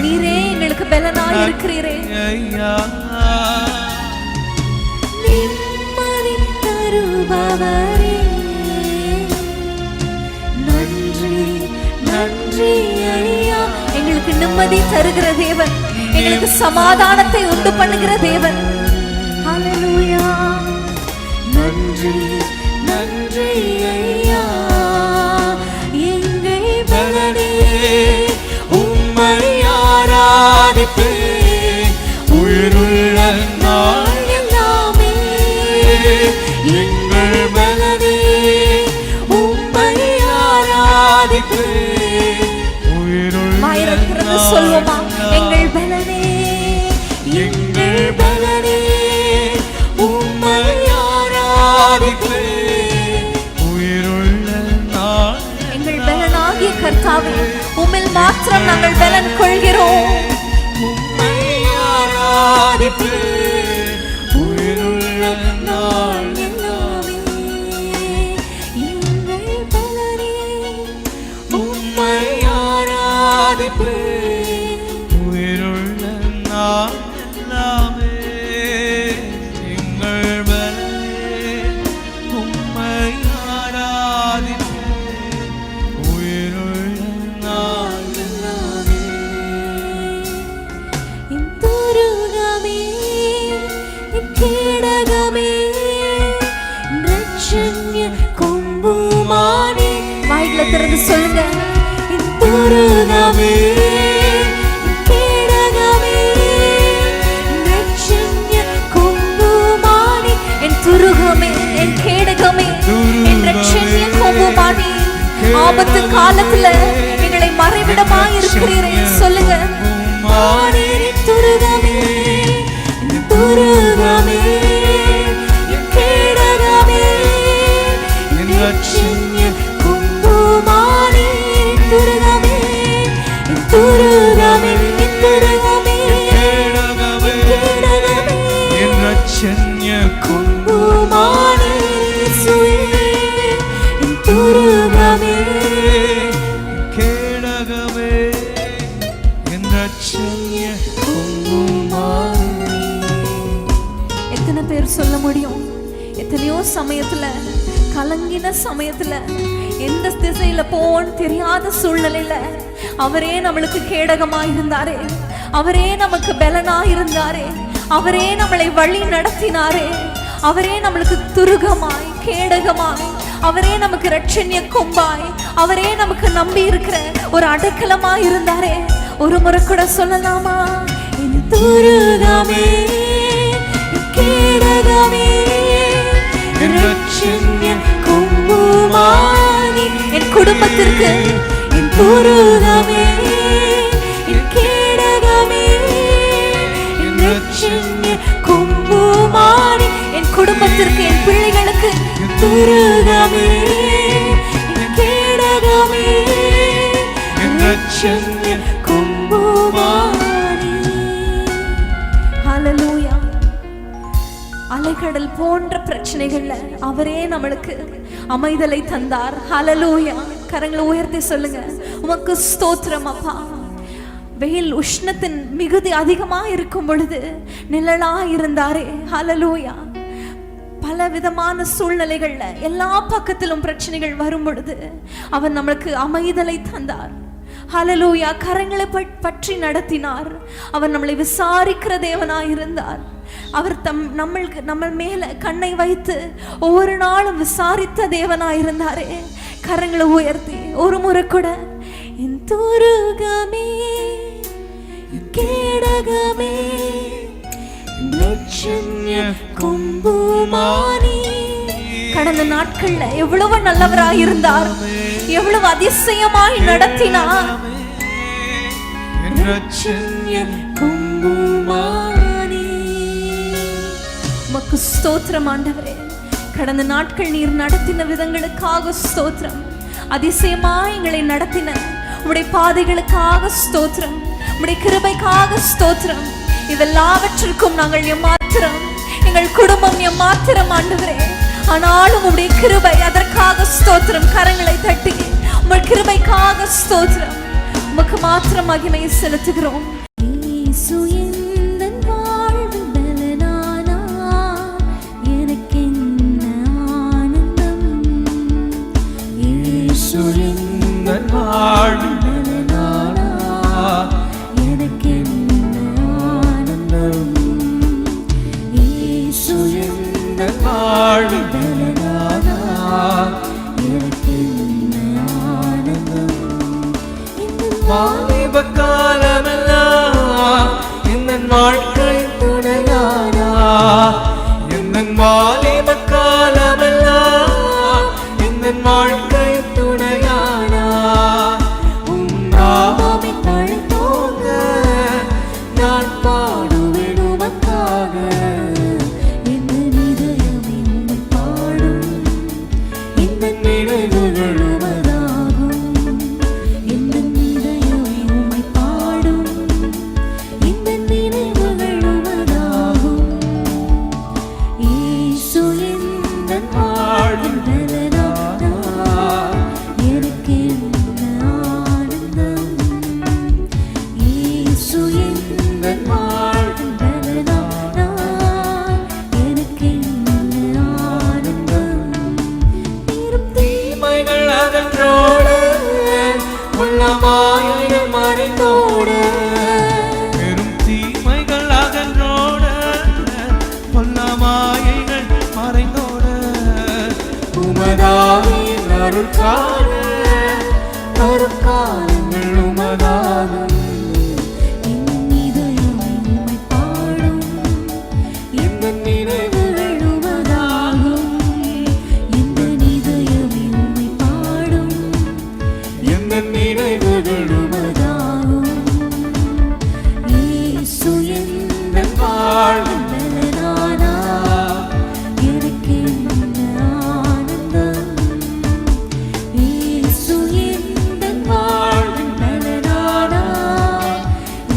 நீரே எங்களுக்கு பலனாய் இருக்கிறீரே. நிம்மதி தருபவரே, நன்றி நன்றி ஐயா. எங்களுக்கு நிம்மதி தருகிற தேவன், எங்களுக்கு சமாதானத்தை உண்டு பண்ணுகிற தேவன். ஹல்லேலூயா. நன்றி நன்றி ஐயா. எங்கள் பலனே உம்மை ஆராதிப்பேன் உயிருள்ள நாள் எல்லாமே. எங்கள் பலனே உம்மை ஆராதிப்பேன். வாயிரத்திலிருந்து சொல்வோமா, எங்கள் பலனே, எங்கள் பலனே உம்மை ஆராதிப்பேன். உயிருள்ள நாள் எங்கள் பலனாகிய கர்த்தாவே, உம்மில் மாத்திரம் நாங்கள் பலன் கொள்கிறோம். உம்மை ஆராதிப்பேன். உயிருள்ள நாள் எல்லாமே. எங்கள் பலனே உம்மை ஆராதிப்பேன். உயிருள்ள நாள் எல்லாமே. எங்கள் பலனே உம்மை ஆராதிப்பேன். உயிருள்ள நாள் எல்லாமே. என் துருகமே, என் கேடகமே, என் இரட்சண்ய கொம்புமானே. வாய்களை திறந்து சொல்லுங்க, என் துருகமே, என் கேடகமே, என் இரட்சண்ய கொம்புமானே. என் துருகமே, என் கேடகமே, என் இரட்சண்ய கொம்புமானே. ஆபத்து காலத்துல எங்களை மறைவிடமாய் இருக்கிறீரே. சொல்லுங்க, மானே. என் துருகமே, என் துருகமே, என் கேடகமே, என் இரட்சண்ய கொம்புமானே. என் துருகமே, என் துருகமே, என் துருகமே, கேடகமே, கேடகமே, என் இரட்சண்ய கொம்புமானே. இயேசுவே, என் துருகமே, கேடகமே, என் இரட்சண்ய கொம்புமானே. எத்தனை பேர் சொல்ல முடியும்? எத்தனையோ சமயத்துல, கலங்கின சமயத்துல, எந்த திசையில போன்னு தெரியாத சூழ்நிலையில அவரே நம்மளுக்கு கேடகமா இருந்தாரே, அவரே நமக்கு பலனா இருந்தாரே, அவரே நம்மளை வழி நடத்தினாரே, அவரே நம்மளுக்கு துருகமாய் கேடகமாய், அவரே நமக்கு இரட்சண்ய கொம்பாய், அவரே நமக்கு நம்பி இருக்கிற ஒரு அடைக்கலமா இருந்தாரே. ஒரு முறை கூட சொல்லலாமா, என் துருகமே, என் கேடகமே, என் இரட்சண்ய கொம்புமானே. என் குடும்பத்திற்கு, என் துருகமே, என் கேடகமே, என் இரட்சண்ய கொம்புமானே. என் குடும்பத்திற்கு, என் பிள்ளைகளுக்கு, என் துருகமே, என் கேடகமே, என் இரட்சண்ய கொம்புமானே. ஹல்லேலூயா. அலைக்கடல் போன்ற பிரச்சனைகள்ல அவரே நம்மளுக்கு அமைதலை தந்தார். ஹல்லேலூயா. கரங்களை உயர்த்தி சொல்லுங்க, உமக்கு ஸ்தோத்திரம் அப்பா. வெயில் உஷ்ணத்தின் மிகுதி அதிகமா இருக்கும் பொழுது நிழலா இருந்தாரே. ஹல்லேலூயா. பல விதமான சூழ்நிலைகள்ல எல்லா பக்கத்திலும் பிரச்சனைகள் வரும் பொழுது அவர் நம்மளுக்கு அமைதலை தந்தார். ஹல்லேலூயா. கரங்களை பற்றி நடத்தினார். அவர் நம்மளை விசாரிக்கிற தேவனாய் இருந்தார். அவர் நம்ம மேல கண்ணை வைத்து ஒவ்வொரு நாளும் விசாரித்த தேவனாய் இருந்தாரே. கரங்களை உயர்த்தி ஒரு முறை கூட, என் துருகமே, என் கேடகமே, என் இரட்சண்ய கொம்புமானே. கடந்த நாட்கள்ல எவ்வளவு நல்லவராய் இருந்தார், எவ்வளவு அதிசயமாய் நடத்தினார். என் இரட்சண்ய கொம்புமானே. உமக்கு ஸ்தோத்திரம் ஆண்டவரே. கடந்த நாட்கள் நீர் நடத்தின விதங்களுக்காக ஸ்தோத்திரம். அதிசயமாய் எங்களை நடத்தின உம்முடைய பாதைகளுக்காக ஸ்தோத்திரம். உம்முடைய கிருபைக்காக ஸ்தோத்திரம். இதெல்லாவற்றிற்கும் நாங்கள் எம்மாத்திரம், எங்கள் குடும்பம் எம்மாத்திரம் ஆண்டவரே. ஆனாலும் உம்முடைய கிருபை, அதற்காக ஸ்தோத்திரம். கரங்களை தட்டி உம்முடைய கிருபைக்காக ஸ்தோத்திரம். உமக்கு மாத்திரம் மகிமை செலுத்துகிறோம். இயேசு எந்தன் வாழ்வில் பலனானார், எனக்கென்ன ஆனந்தம். இயேசு எந்தன் வாழ்வில் பலனானார், எனக்கென்ன ஆனந்தம். இயேசு எந்தன் வாழ்வில் பலனானார், எனக்கென்ன ஆனந்தம். வாலிப காலமெல்லாம் எந்தன் வாழ்க்கை துணையானா, எந்தன் வாலிப காலமெல்லாம் எந்தன் வாழ்க்கை துணையானா. உம் நாமமே தழைத்தோங்க நான் பாடுவேன் உமக்காக, எந்த இதயமே உம்மை பாடும், இந்த நினைவுகள் உமதாகும். எந்த இதயமே உம்மை பாடும், இந்த நினைவுகள் உமதாகும். இயேசு எந்தன் வாழ்வில் பலனானார், எனக்கென்ன ஆனந்தம். இயேசு எந்தன் வாழ்வில் பலனானார், எனக்கென்ன ஆனந்தம். பெரும் தீமைகள் அகன்றோட உள்ளமாயைகள் மறைந்தோட, பெரும் தீமைகள் அகன்றோட உள்ளமாயைகள் மறைந்தோட, உமதாவின் அருள் காண காலங்கள் உமதாகும். என் இதயமே உம்மை பாடும், இந்த நினைவுகள் உமதாகும். எந்த இதயமே உம்மை பாடும், இந்த நினைவுகள் உமதாகும். இயேசு எந்தன் வாழ்வில் பலனானார், எனக்கென்ன ஆனந்தம். இயேசு எந்தன் வாழ்வில் பலனானார்,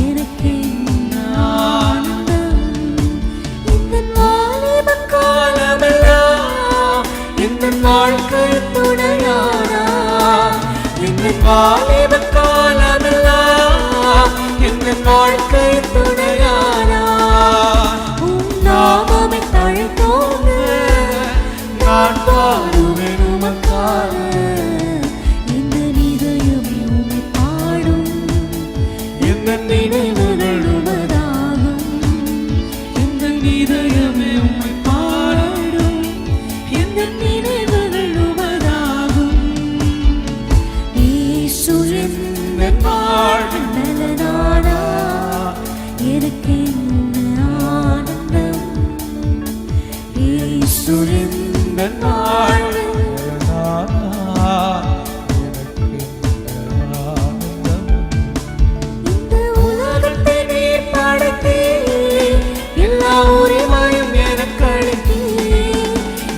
எனக்கென்ன ஆனந்தம். எந்தன் வாலிப காலமெல்லாம் எந்தன் வாழ்க்கை துணையானா, எந்தன் வாலிப காலமெல்லாம் எந்தன் வாழ்க்கை துணையானா. உம் நாமமே தழைத்தோங்க நான் பாடுவேன் உமக்காக, எந்த இதயமே உம்மை பாடும், எந்த நினைவுகள் உமதாகும். எந்த இதயமே உம்மை பாடும், எந்த நினைவுகள் உமதாகும். இயேசு எந்தன் வாழ்வில் பலனானார், எனக்கென்ன ஆனந்தம். இயேசு எந்தன் வாழ்வில் இந்த உலகத்தை நீர் படைத்தீர், எல்லா உரிமையும் எனக்கு அளித்தீர்.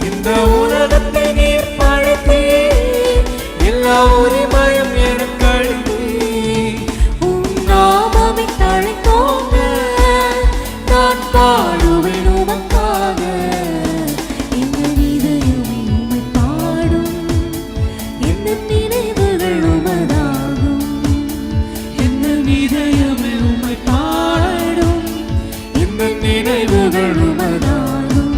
இந்த உலகத்தை நீர் படைத்தீர், எல்லா உரிமையும் எனக்கு அளித்தீர். உம் நாமமே தழைத்தோங்க நான் பாடுவேன் உமக்காக. எந்த இதயமே உம்மை பாடும், எந்த நினைவுகள் உமதாகும். எந்த இதயமே உம்மை பாடும், இந்த நினைவுகள் உமதாகும்.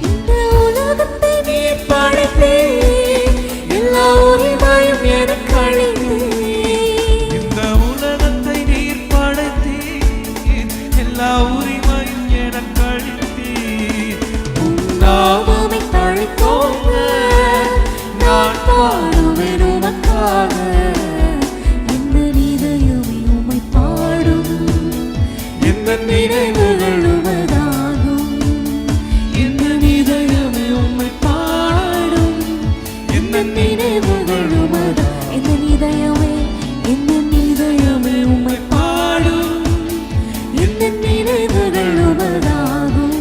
இந்த உலகத்தை நீர் படைத்தீர், எல்லா உரிமையும் எனக்கு அளித்தீர். இந்த உலகத்தை நீர் படைத்தீர், எல்லா உரிமையும் எனக்கு அளித்தீர். உம் நாமமே தழைத்தோங்க நான் பாடுவேன் உமக்காக. எந்த இதயமே உம்மை பாடும், எந்த நினைவுகள் உமதாகும். எந்த இதயமே உம்மை பாடும், எந்த நினைவுகள் உமதா எந்த இதயமே, எந்த இதயமே உம்மை பாடும், எந்த நினைவுகள் உமதாகும்.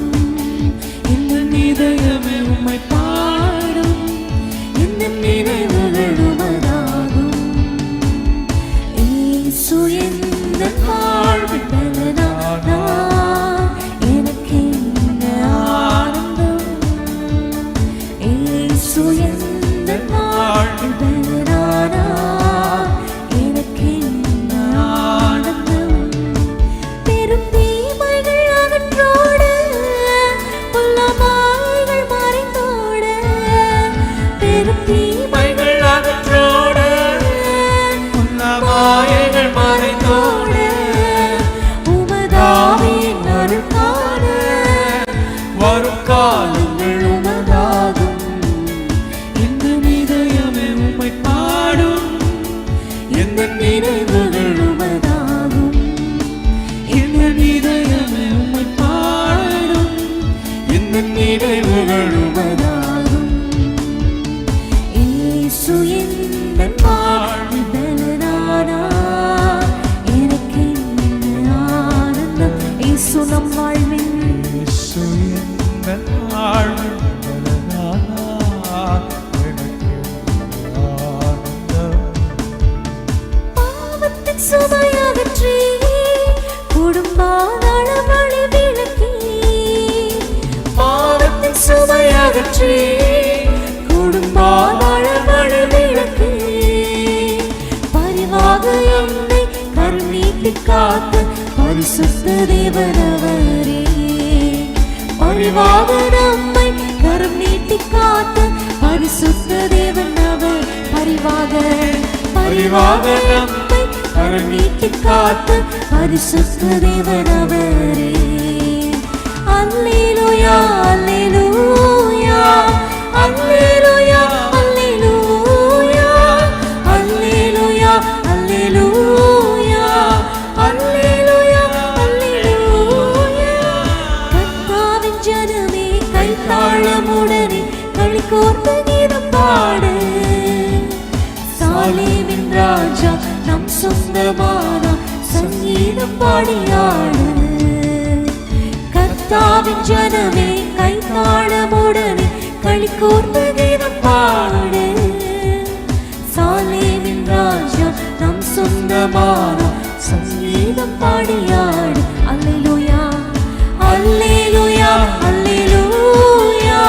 எந்த இதயமே உம்மை பாடும், எந்த நினைவுகள் உமதாகும். இயேசு எந்தன் வாழ்வில் பலனானார், நினைவுகளுமதாகும். இயேசு எந்தன் வாழ்வில் பலனானார், எனக்கு என்ன ஆனந்தம். இயேசு நம் வாழ்வில், இயேசு எந்தன் வாழ்வில் பலனானார், எனக்கு என்ன ஆனந்தம். பாவத்தின் சுமையகற்றி குடும்பாதாள வழி விளக்கி, பாவத்தின் சுமையகற்றி குடும்பாதாள வழி விளக்கி, பரிவாக என்னை கருணீட்டி காத்த பரிசுத்த தேவனவரே, பரிவாக நம்மை கரம் நீட்டி காத்த பரிசுத்த தேவனவர், பரிவாக நம்மை கரம் நீட்டி காத்த பரிசுத்த தேவனவரே. அல்லேலூயா அல்லேலூயா அல்லேலூயா அல்லேலூயா அல்லேலூயா அல்லேலூயா அல்லேலூயா அல்லேலூயா. கர்த்தாவின் ஜனமே கைத்தாளமுடனே களி கோர்த்து கீதம் பாடு, சாலேமின் ராஜா நம் சொந்தமான சங்கீதம் பாடியாடு. கர்த்தாவின் ஜனமே கைத்தாளமுடனே களி கோர்த்து கீதம் பாடு, சாலேமின் ராஜா நம் சொந்தமான சங்கீதம் பாடியாடு. அல்லேலூயா அல்லேலூயா அல்லேலூயா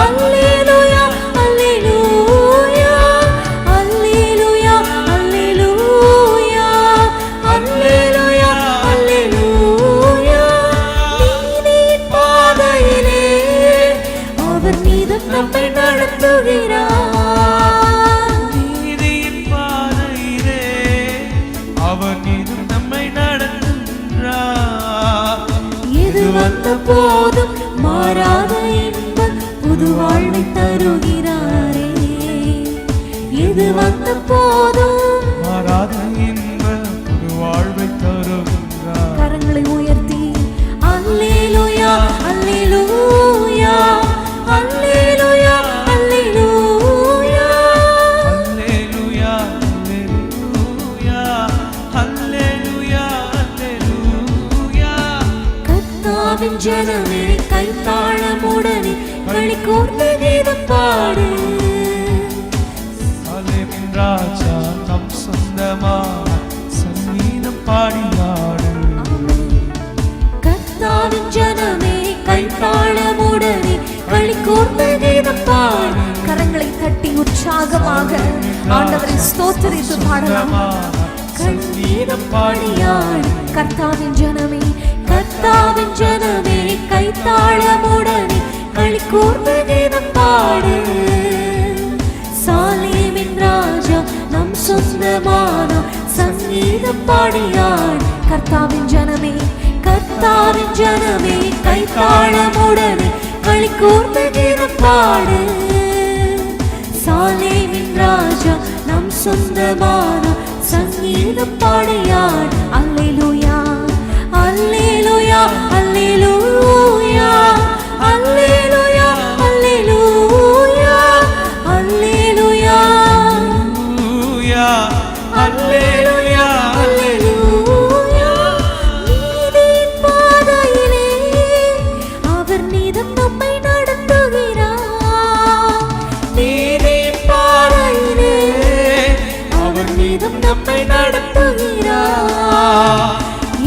அல்லேலூயா அல்லேலூயா அல்லேலூயா அல்லேலூயா அல்லேலூயா அல்லேலூயா. நீதியின் பாதையிலே அவர் நீதம் நம்மை நடத்துகிறார், நீதியின் பாதையிலே அவர் நீதும் நம்மை நடத்துகிறார். எது வந்த போதும் மாறாத இன்பம் புது வாழ்வை தருகிறாரே, எது வந்த போதும் மாறாத இன்ப புது வாழ்வை தருகின்றார். கரங்களை உயர்த்தி அல்லேலூயா அல்லேலூயா அல்லேலூயா அல்லேலூயா அல்லேலூயா அல்லேலூயா அல்லேலூயா அல்லேலூயா. கர்த்தாவின் ஜனமே கைத்தாளமுடனே களி கோர்த்து கீதம் பாடு, சாலேமின் ராஜா நம் சொந்தமான சங்கீதம் பாடினாடு. கர்த்தாவின் ஜனமே கைத்தாளமுடனே களி கோர்த்து கீதம் பாடு. கரங்களை தட்டி உற்சாகமாக ஆண்டவரை ஸ்தோத்திரித்து பாடலாம். சங்கீதம் பாடியாடு. கர்த்தாவின் ஜனமே கர்த்தாவின் ஜனமே கைத்தாளமுடனே களி கோர்த்து கீதம் பாடு, சாலேமின் ராஜா நம் சொந்தமான சங்கீதம் பாடியாடு. கர்த்தாவின் ஜனமே கைத்தாளமுடனே களி கோர்த்து கீதம் பாடு, சாலேமின் ராஜா நம் சொந்தமான சங்கீதம் பாடியாடு. அல்லேலூயா அல்லேலூயா அல்லேலூயா அல்லேலூயா அல்லேலூயா அல்லேலூயா அல்லேலூயா அல்லேலூயா. நீதியின் பாதையிலே அவர் நீதம் நம்மை நடத்துகிறார், நீதியின் பாதையிலே அவர் நீதம் நம்மை நடத்துகிறார்.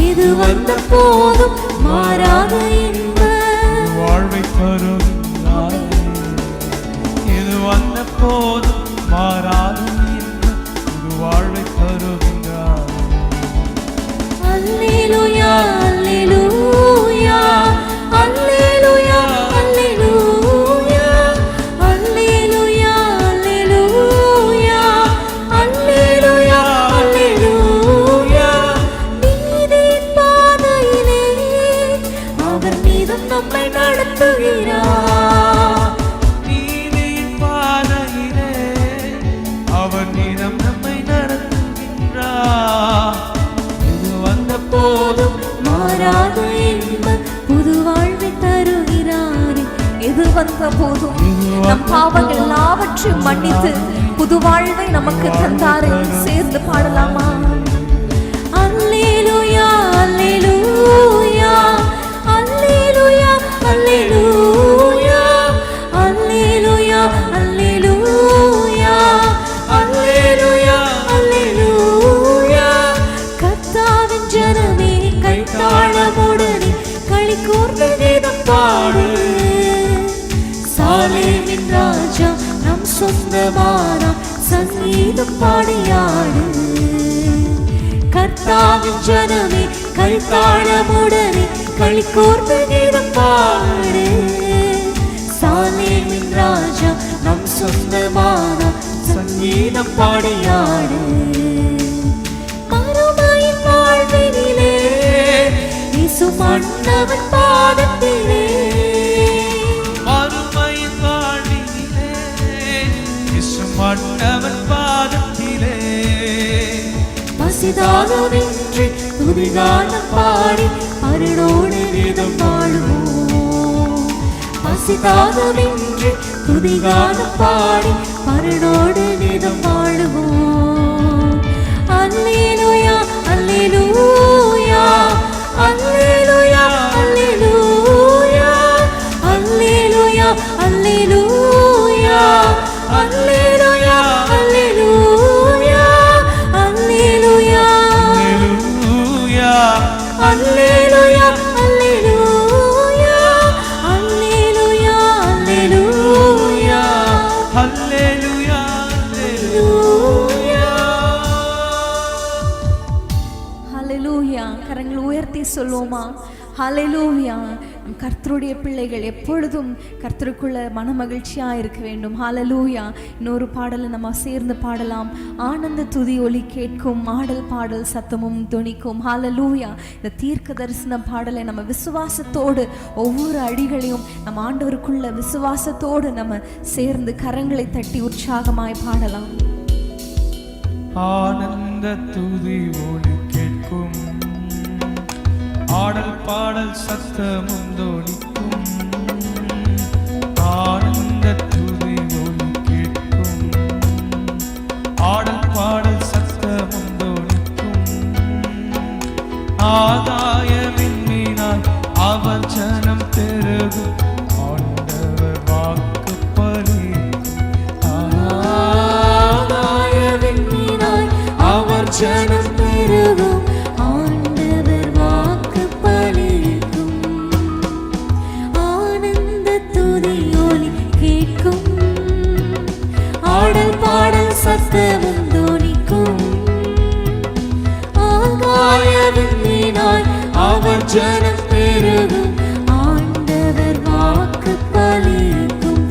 இது வந்த போதும் மாறாத இன்பம் வாழ்வை தருகின்றார். இது வந்த போதும் மாறாத இன்பம் புது வாழ்வை தருகின்றார். அல்லேலூயா அல்லேலூயா அல்லேலூயா அல்லேலூயா அல்லேலூயா அல்லேலூயா அல்லேலூயா அல்லேலூயா. நீதியின் பாதையிலே அவர் நீதம் நம்மை நடத்துகிறார், நீதியின் பாதையிலே அவர் நீதம் நம்மை நடத்துகின்றார். இது வந்த போதும் மாறாத இன்பம் புது வாழ்வை தருகிறாரே, வந்த போதும் நம் பாவங்கள் எல்லாவற்றையும் மன்னித்து புது வாழ்வை நமக்கு தந்தாரே. சேர்ந்து பாடலாமா? அல்லேலூயா அல்லேலூயா அல்லேலூயா அல்லேலூயா அல்லேலூயா அல்லேலூயா அல்லேலூயா அல்லேலூயா. கர்த்தாவின் ஜனமே கைத்தாளமுடனே களி கூர்ந்து கீதம் பாடு. சாலேமின் ராஜா நம் சொந்தமானாம், சங்கீதம் பாடியாடு. கர்த்தாவின் ஜனமே கைத்தாளமுடனே களி கூர்ந்து கீதம் பாடு. சாலேமின் ராஜா நம் சொந்தமானாம், சங்கீதம் பாடியாடு. மறுமையின் வாழ்வினிலே இயேசு மன்னவன் பாதத்திலே, மறுமையின் வாழ்வினிலே இயேசு மன்னவன் பாதத்திலே, பசிதாகமின்றி துதிகானம் பாடி அருளோடு வேதம் பாடுவோம். பசிதாகமின்றி துதிகானம் பாடி அருளோடு வேதம் பாடுவோம். அல்லேலூயா அல்லேலூயா அல்லேலூயா அல்லேலூயா அல்லேலூயா அல்லேலூயா அல்லேலூயா அல்லேலூயா அல்லேலூயா அல்லேலூயா அல்லேலூயா அல்லேலூயா அல்லேலூயா அல்லேலூயா ஹல்லேலூயா. கரங்களை உயர்த்தி சொல்லுவோமா? ஹல்லேலூயா. நம் கர்த்தருடைய பிள்ளைகள் எப்பொழுதும் கர்த்தருக்குள்ள மனமகிழ்ச்சியா இருக்க வேண்டும். ஹல்லேலூயா. இன்னொரு பாடலை நம்ம சேர்ந்து பாடலாம். ஆனந்த துதி ஒலி கேட்கும், ஆடல் பாடல் சத்தமும் துணிக்கும். ஹல்லேலூயா. இந்த தீர்க்க தரிசன பாடலை நம்ம விசுவாசத்தோடு ஒவ்வொரு அடிகளையும் நம்ம ஆண்டவருக்குள்ள விசுவாசத்தோடு நம்ம சேர்ந்து கரங்களை தட்டி உற்சாகமாய் பாடலாம். ஆனந்த துதி ஒலி கேட்கும், ஆடல் பாடல் சத்தமும் தோனிக்கும். ஆனந்த துதி ஒலி கேட்கும், ஆடல் பாடல் சத்தமும் தோனிக்கும். ஆதாயமின் மீனாய் அவர் ஜனம் பெருகும், ஆண்டவர் வாக்கு பலிக்கும். ஆதாயமின் மீனாய் அவர் ஜனம் பெருகும், ஆண்டவர் வாக்கு பலிக்கும். ஆனந்த துதி ஒலி கேட்கும், ஆடல் பாடல் சத்தமும் தோனிக்கும். ஆகாயவின் மீனாய் அவர் ஜனம் பெருகும், ஆண்டவர் வாக்கு பலிக்கும்.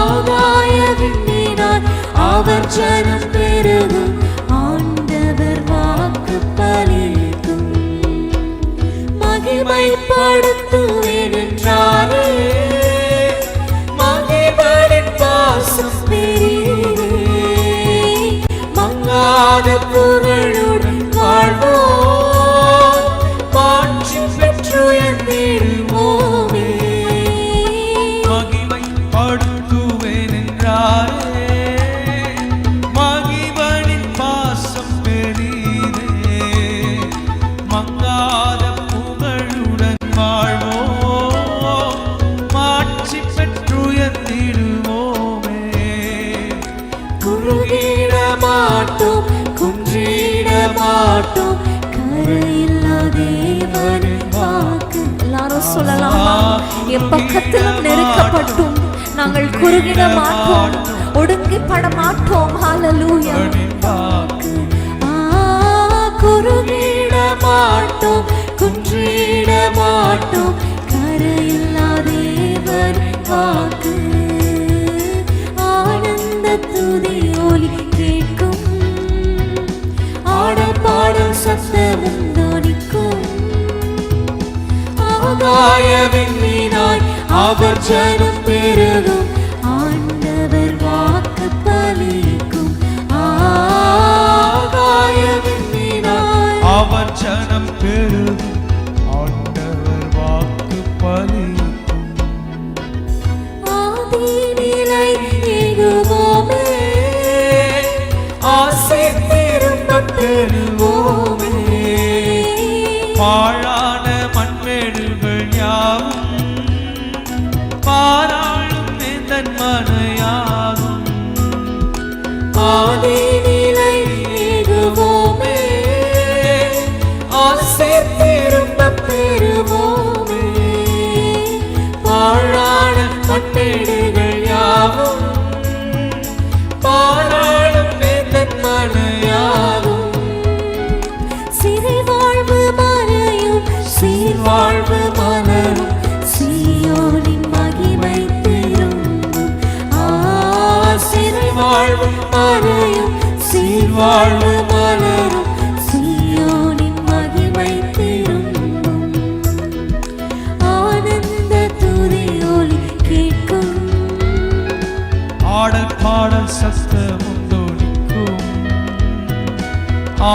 ஆகாயவின் மீனாய் அவர் ஜனம் பெருகும், ஆண்டவர் வாக்கு பலிக்கும். மகிமைப்படுத்துவேன் என்றாரே, மகிமையின் பாசம் பெரியதே. மங்காத புகழுடன் வாழ்வோம், மாற்றி பெற்றுயர்ந்திடுவோமே. மகிமைப்படுத்துவேன் என்றாரே, மகிமையின் பாசம் பெரிதே. மங்காத புகழுடன் வாழ்வோம், மாற்றி பெற்றுயர்ந்திடுவோமே. குறுகிட மாட்டோம், குன்றிட மாட்டோம், கரையில்லா தேவனின் வாக்கு. எல்லாரும் சொல்லலாமா? எப்பக்கத்திலும் நெருக்கப்பட்டும் நாங்கள் குறுகிட மாட்டோம், ஒடுங்கிப்பட மாட்டோம். ஹல்லேலூயா. குறுகிட மாட்டோம், குன்றிட மாட்டோம், கரையில்லா தேவனின் வாக்கு. ஆனந்த துதி ஒலி கேட்கும், ஆடல் பாடல் சத்தமும் தோனிக்கும். ஆகாயவின் மீனாய் அவர் ஜனம் பெருகும், ஆண்டவர் வாக்கு பலிக்கும். ஆகாயவின் மீனாய் அவர் ஜனம் பெருகும், ஆண்டவர் வாக்கு பலிக்கும். பாழான மண்மேடுகள் யாவும் பாராளும் எந்தன் மனையாகும். ஆதி நிலை ஏகுவோமே, ஆசை திரும்பப் பெறுவோமே. பாழான மண்மேடுகள் யாவும் பாராளும் எந்தன் மனையாகும். சிறை வாழ்வு மறையும், சீர் வாழ்வு மலரும், சீயோனின் மகிமை திரும்பும். சிறை வாழ்வு மறையும், சீர் வாழ்வு மலரும், சீயோனின் மகிமை திரும்பும். ஆனந்த துதி ஒலி கேட்கும், ஆடல் பாடல் சத்தமும் தொனிக்கும்.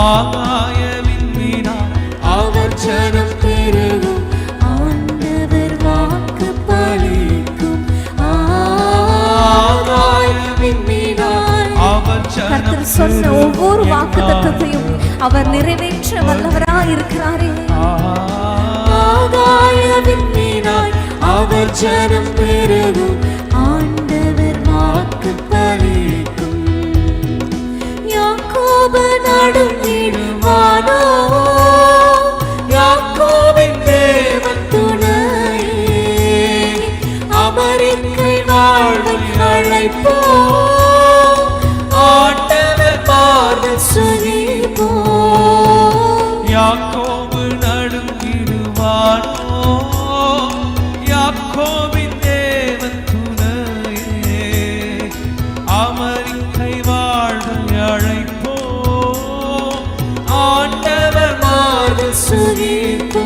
ஆகாய விண்மீனாய் அவர் ஜனம் பெருகும், ஆண்டவர் வாக்கு பலிக்கும். ஆகாய விண்மீனாய் அவர் கர்த்தர் சொன்ன ஒவ்வொரு வாக்குத்தத்தத்தையும் அவர் நிறைவேற்ற வல்லவராய் இருக்கிறாரே. ஆகாய விண்மீனாய் அவர் ஜனம் பெருகும், ஆண்டவர் வாக்கு பலிக்கும். யாக்கோபு நடுங்கிடுவானோ, யாக்கோபின் தேவன் துணையே. அமெரிக்கை வாழ்வில் அழைப்போ, ஆண்டவர் பார்வை சுகிப்போ. யாக்கோபு நடுங்கிடுவானோ, யாக்கோபின் தேவன் துணையே. அமெரிக்கை வாழ்வை அழைப்போ, ஆண்டவர் பார்வை சுகிப்போ.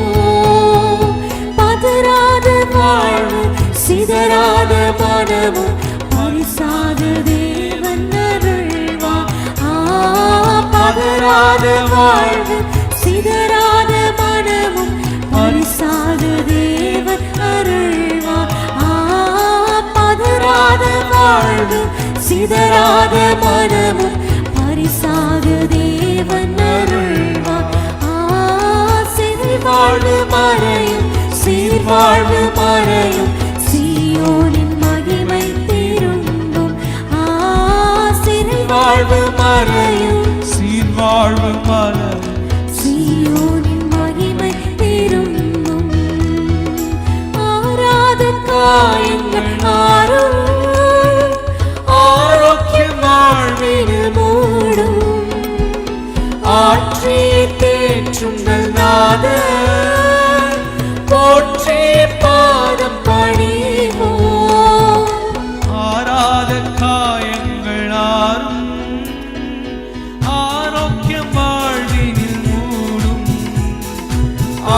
பதறாத வாழ்வு, சிதறாத மனமும், பரிசாத தேவன் அருள்வார். பதறாத வாழ்வு, சிதறாத மனமும், பரிசாத தேவன் அருள்வார். பதறாத வாழ்வு, சிதறாத மனமும், பரிசாத தேவன் அருள்வார். சிறை வாழ்வு மறையும், சீர் வாழ்வு மறையும், சீயோனின் மகிமை திரும்பும். சிறை வாழ்வு மறையும், சீர் வாழ்வு மலர். சீயோனின் மகிமை திரும்பும். ஆராத காயங்கள் ஆறும், ஆரோக்கியம் வாழ்வினில் மூடும். ஆற்றிய தேற்றும் நாதர், போற்றிய பாதம் பணிவோம். ஆறாத காயங்கள் ஆறும், ஆரோக்கியம் வாழ்வினில் மூடும்.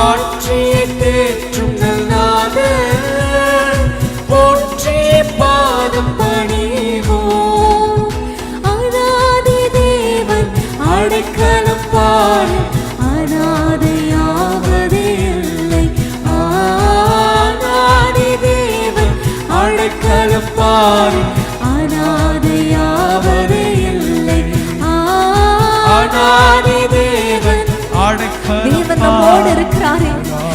ஆற்றிய தேற்றும் நாதர், போற்றிய பாதம் பணிவோம். அநாதி தேவன் அடைக்கலம் பாரு, அநாதையாவதே இல்லை. அநாதி தேவன் அடைக்கலம் பாரு, அநாதையாவதே இல்லை. அநாதி தேவன் தேவன் நம்மோடு இருக்கிறாரே,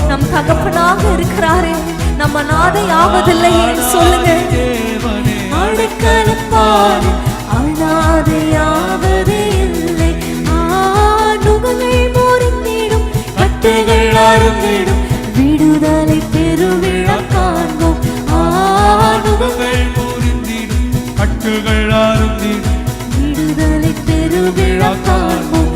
நம் தகப்பனாக இருக்கிறாரே, நம்ம அநாதையாவதில்லையே. சொல்லுங்க, தேவனே அடைக்கலம் பாரு, அநாதையாவதே இல்லை. நுகங்கள் முறிந்திடும், கட்டுகள் அறுந்திடும், விடுதலை பெருவிழா காண்போம். நுகங்கள் முறிந்திடும், கட்டுகள் அறுந்திடும், விடுதலை பெருவிழா காண்போம்.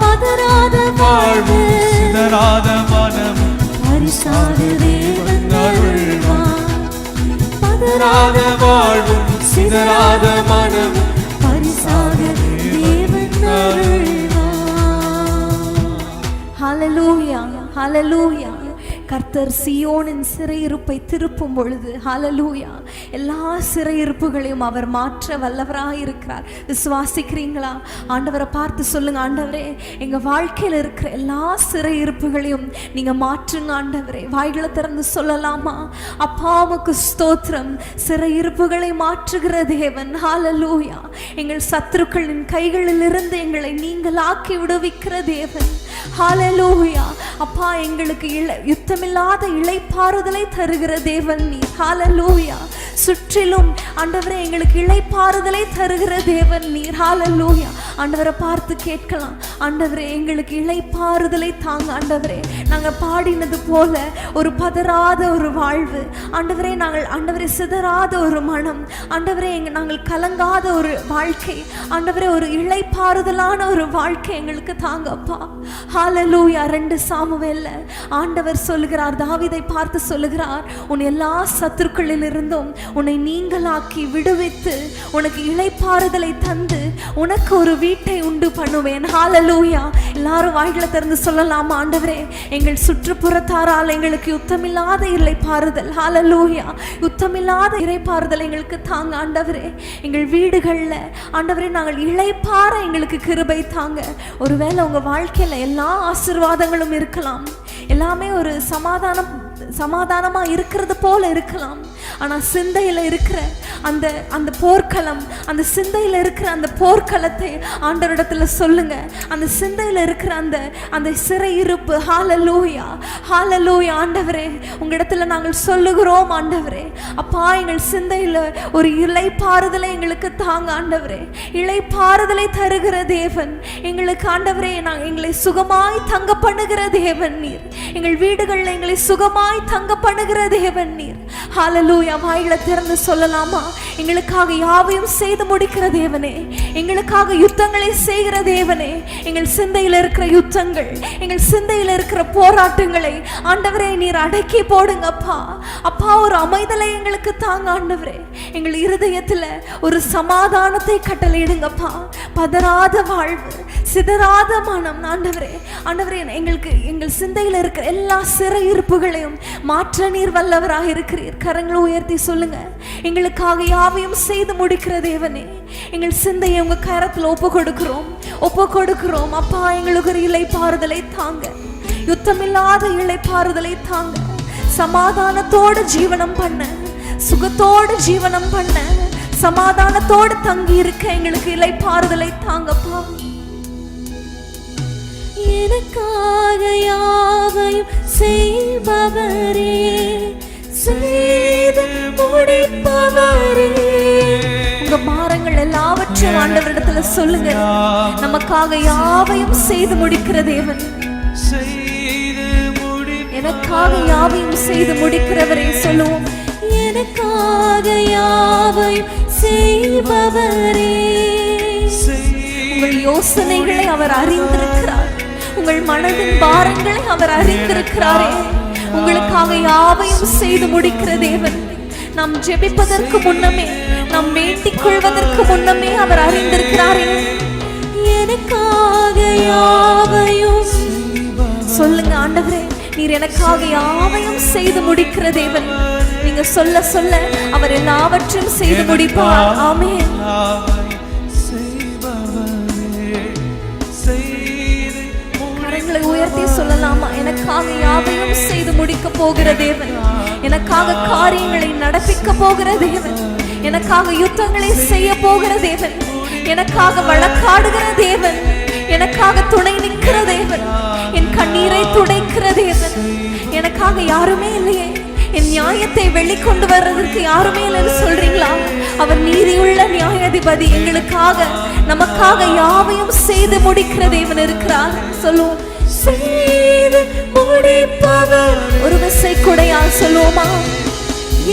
பதறாத வாழ்வு, சிதறாத மனமும், பரிசாத தேவன் அருள்வார். பதறாத வாழ்வும், சிதறாத மனமும், பரிசாத தேவன் அருள்வார். ஹல்லேலூயா, ஹல்லேலூயா. கர்த்தர் சியோனின் சிறையிருப்பை திருப்பும் பொழுது, ஹல்லேலூயா, எல்லா சிறையிருப்புகளையும் அவர் மாற்ற வல்லவராக இருக்கிறார். விசுவாசிக்கிறீங்களா? ஆண்டவரை பார்த்து சொல்லுங்க, ஆண்டவரே, எங்க வாழ்க்கையில் இருக்கிற எல்லா சிறையிருப்புகளையும் நீங்க மாற்றுங்க ஆண்டவரே. வாய்களை திறந்து சொல்லலாமா? அப்பாவுக்கு ஸ்தோத்திரம். சிறையிருப்புகளை மாற்றுகிற தேவன், ஹல்லேலூயா. எங்கள் சத்துருக்களின் கைகளில் இருந்து எங்களை நீங்கள் ஆக்கி விடுவிக்கிற தேவன், ஹalleluya. அப்பா, எங்களுக்கு யுத்தமில்லாத இளைப்பாறுதலை தருகிற தேவன் நீர். ஹalleluya. சுற்றிலும் ஆண்டவரே எங்களுக்கு இளைப்பாறுதலை தருகிற தேவன் நீர். ஹalleluya. ஆண்டவரை பார்த்து கேட்கலாம், ஆண்டவரே எங்களுக்கு இளைப்பாறுதலை தாங்க. ஆண்டவரே, நாங்கள் பாடினது போல ஒரு பதறாத ஒரு வாழ்வு ஆண்டவரே, நாங்கள் ஆண்டவரே சிதறாத ஒரு மனம் ஆண்டவரே, நாங்கள் கலங்காத ஒரு வாழ்க்கை ஆண்டவரே, ஒரு இளைப்பாறுதலான ஒரு வாழ்க்கை எங்களுக்கு தாங்க அப்பா. ஹalleluya. 2 சாமுவேல்ல ஆண்டவர் சொல்லுகிறார், தாவீதை பார்த்து சொல்லுகிறார், உன் எல்லா சத்துருக்களில் இருந்தும் உன்னை நீங்களாக்கி விடுவித்து உனக்கு இளைப்பாறுதலை தந்து உனக்கு ஒரு வீட்டை உண்டு பண்ணுவேன். ஹalleluya. எல்லாரும் வாய்களை திறந்து சொல்லலாமா, ஆண்டவரே எங்கள் சுற்றுப்புறத்தாரால் எங்களுக்கு யுத்தமில்லாத இளைப்பாறுதல், ஹalleluya, யுத்தமில்லாத இளைப்பாறுதல் எங்களுக்கு தாங்க ஆண்டவரே. எங்கள் வீடுகளில் ஆண்டவரே நாங்கள் இளைப்பாற எங்களுக்கு கிருபை தாங்க. ஒருவேளை உங்க வாழ்க்கையில எல்லா ஆசீர்வாதங்களும் இருக்கலாம், எல்லாமே ஒரு சமாதானமா இருக்கிறது போல இருக்கலாம், ஆனா சிந்தையில இருக்கிற அந்த போர்க்களம், அந்த சிந்தையில இருக்கிற அந்த போர்க்களத்தை ஆண்டவரிடத்துல சொல்லுங்க. அந்த சிந்தையில இருக்கிற அந்த சிறையிருப்பு, ஹalleluya, ஹalleluya. ஆண்டவரே உங்களிடத்துல நாங்கள் சொல்லுகிறோம் ஆண்டவரே, அப்பா எங்கள் சிந்தையில ஒரு இளைப்பாறுதலை எங்களுக்கு தாங்க ஆண்டவரே. இளைப்பாறுதலை தருகிற தேவன் எங்களுக்கு ஆண்டவரே, எங்களை சுகமாய் தங்க பண்ணுகிற தேவன் நீர். எங்கள் வீடுகளில் எங்களை சுகமாய் தங்க பண்ணுகிற தேவன் நீர். ஹalleluya. வாய்களை திறந்து சொல்லலாமா, எங்களுக்காக யாவையும் செய்து முடிக்கிற தேவனே, எங்களுக்காக யுத்தங்களை செய்கிற தேவனே, எங்கள் சிந்தையில் இருக்கிற யுத்தங்கள், எங்கள் சிந்தையில் இருக்கிற போராட்டங்களை ஆண்டவரே நீர் அடக்கி போடுங்க அப்பா. அப்பா, ஒரு அமைதலை எங்களுக்கு தாங்க ஆண்டவரே. எங்கள் இருதயத்துல ஒரு சமாதானத்தை கட்டளையிடுங்கப்பா. பதறாத வாழ்வு, சிதறாத மனம் ஆண்டவரே. ஆண்டவரே எங்கள் சிந்தையில் இருக்கிற எல்லா சிறையிருப்புகளையும் மாற்ற நீர் வல்லவராக இருக்கிறீர். கரங்களை உயர்த்தி சொல்லுங்க, எங்களுக்காக யாவையும் செய்து முடிக்கிற தேவனே, எங்கள் சிந்தையை உங்க கரத்தில் ஒப்பு கொடுக்கிறோம் அப்பா. எங்களுக்கு ஒரு இளைப்பாறுதலை தாங்க, யுத்தமில்லாத இளைப்பாறுதலை தாங்க. சமாதானத்தோடு ஜீவனம் பண்ண, சுகத்தோடு ஜீவனம் பண்ண, சமாதானத்தோடு தங்கி இருக்க எங்களுக்கு இளைப்பாறுதலை தாங்கப்பா. எனக்காக யாவையும் செய்பவரே, செய்து முடிப்பவரே. உங்க பாரங்கள் எல்லாவற்றையும் ஆண்டவரிடத்துல சொல்லுங்க. நமக்காக யாவையும் செய்து முடிக்கிற தேவன், எனக்காக யாவையும் செய்து முடிக்கிறவரே சொல்லுவோம். எனக்காக யாவையும் செய்பவரே. உங்கள் யோசனைகளை அவர் அறிந்திருக்கிறார், உங்கள் மனதின் பாரங்களை அவர் அறிந்திருக்கிறாரே. உங்களுக்காக யாவையும் செய்து முடிக்கிற தேவன். நாம் ஜெபிப்பதற்கு முன்னமே, நாம் வேண்டிக் கொள்வதற்கு முன்னமே அவர் அறிந்திருக்கிறாரே. எனக்காக யாவையும் சொல்லுங்க, ஆண்டவரே நீர் எனக்காக யாவையும் செய்து முடிக்கிற தேவன். நீங்க சொல்ல சொல்ல அவர் எல்லாவற்றையும் செய்து முடிப்பார். ஆமென். கரங்களை உயர்த்தி சொல்லலாமா, எனக்காக யாவையும் செய்து முடிக்க போகிற தேவன், எனக்காக காரியங்களை நடப்பிக்க போகிற தேவன், எனக்காக யுத்தங்களை செய்ய போகிற தேவன், எனக்காக வழக்காடுகிற தேவன், எனக்காக துணை நிற்கிற தேவன், என் கண்ணீரை துடைக்கிற தேவன். எனக்காக யாருமே இல்லையே, என் நியாயத்தை வெளிக்கொண்டு வர்றதற்கு யாருமே இல்லைன்னு சொல்றீங்களா? அவர் நீதியுள்ள நியாயாதிபதி. எங்களுக்காக நமக்காக யாவையும் செய்து முடிக்கிற தேவன் இருக்கிறார். சொல்லுவோம், செய்து முடிப்பவர். ஒரு விசை கூடையால் சொல்லுவோமா,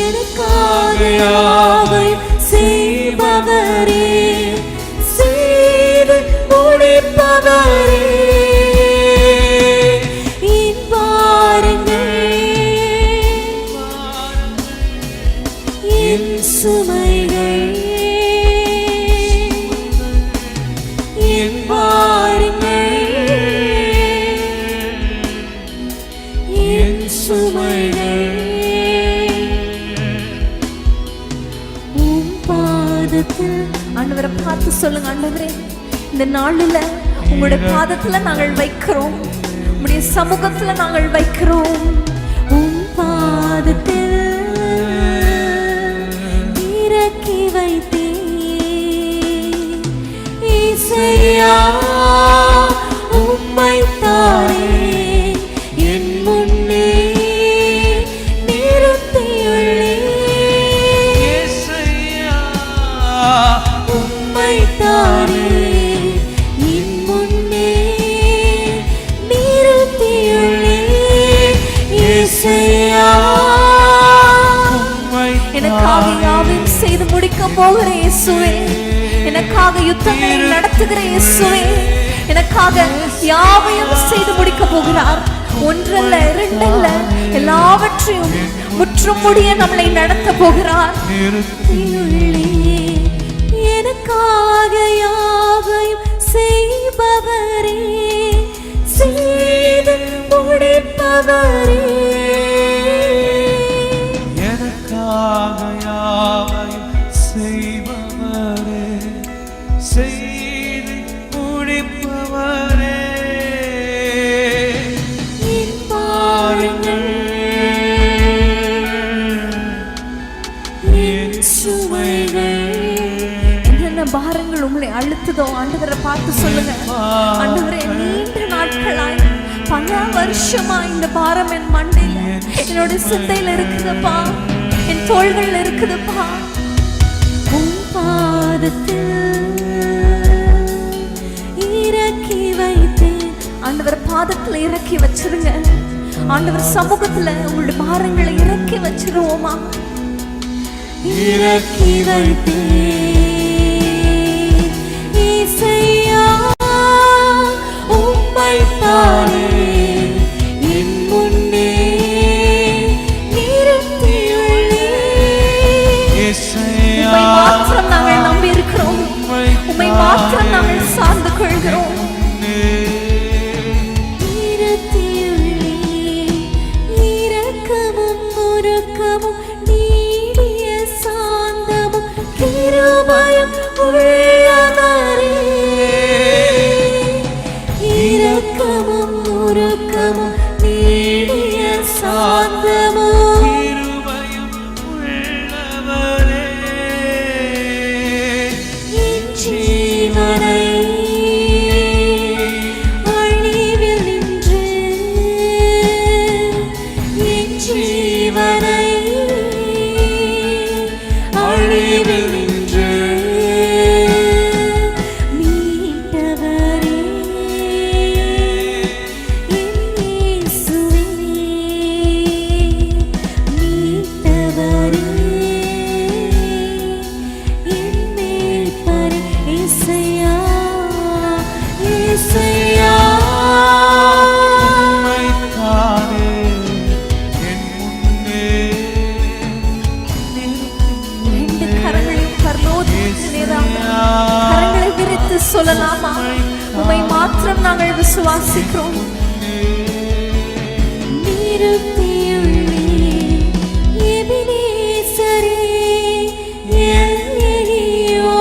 எனக்காக யாவையும் செய்பவரே, செய்து முடிப்பவரே. சுமைகள் என் பாருங்கள், என் சுமைகள் உம் பாதத்தில். ஆண்டவரை பார்த்து சொல்லுங்க, ஆண்டவரே இந்த நாளில் உங்களுடைய பாதத்துல நாங்கள் வைக்கிறோம், உங்களுடைய சமூகத்துல நாங்கள் வைக்கிறோம். உம் பாதத்தில் இறக்கி வைத்தே இசையா உம்மை தான் போகிற இயேசுவே, எனக்காக யுத்தங்களை நடத்துகிற இயேசுவே, எனக்காக யாவையும் செய்து முடிக்க போகிறார். ஒன்றல்ல இரண்டல்ல, எல்லாவற்றையும் முற்றும் முடிய நம்மளை நடத்த போகிறார். எனக்காக யாவையும் செய்பவரே, செய்து முடிப்பவரே, எனக்காக யாவையும் செய்பவரே, செய்து முடிப்பவரே, பாருங்கள் என் சுமைகள். என்னென்ன பாரங்கள் உங்களை அழுத்துதோ ஆண்டவரை பார்த்து சொல்லுங்க. ஆண்டவரே, நீண்ட நாட்களாய் பல வருஷமா இந்த பாரம் என் மண்டையில என்னோட சிந்தையில இருக்குதுப்பா, என் தோள்கள் இருக்குதுப்பா. உன் பாதத்தில் இறக்கி வைத்தேன். ஆண்டவர் பாதத்துல இறக்கி வச்சிருங்க. ஆண்டவர் சமூகத்துல உங்களுடைய பாரங்களை இறக்கி வச்சிருவோமா? இறக்கி வைத்தேன் இசையா, உம்மைத்தானே என் முன்னே நிறுத்தியுள்ளேன். உம்மை மாத்திரம் நாங்கள் நம்பி இருக்கிறோம், உம்மை மாத்திரம் நாங்கள் சார்ந்து கொள்கிறோம். இரக்கமும் உருக்கமும் நீடிய சாந்தமும் கிருபையும் உள்ளவரே, இரக்கமும் உருக்கமும் நீடிய சாந்தமும் கிருபையும் உள்ளவரே, என் ஜீவனை அழிவில் நின்று, என் ஜீவனை அழிவில் நின்று மீட்டவரே, என் இயேசுவே, மீட்டவரே, என் மீட்பரே, இயேசையா, இயேசையா. உம்மைத்தானே என் முன்னே ரெண்டு கரங்களையும் பரலோகத்துக்கு நேராக கரங்களை விரித்து சொல்லலாமா? உம்மை மாத்திரம் நாங்கள் விசுவாசிக்கிறோம். நிறுத்தியுள்ளேன் எபினேசரே, எல்லையோ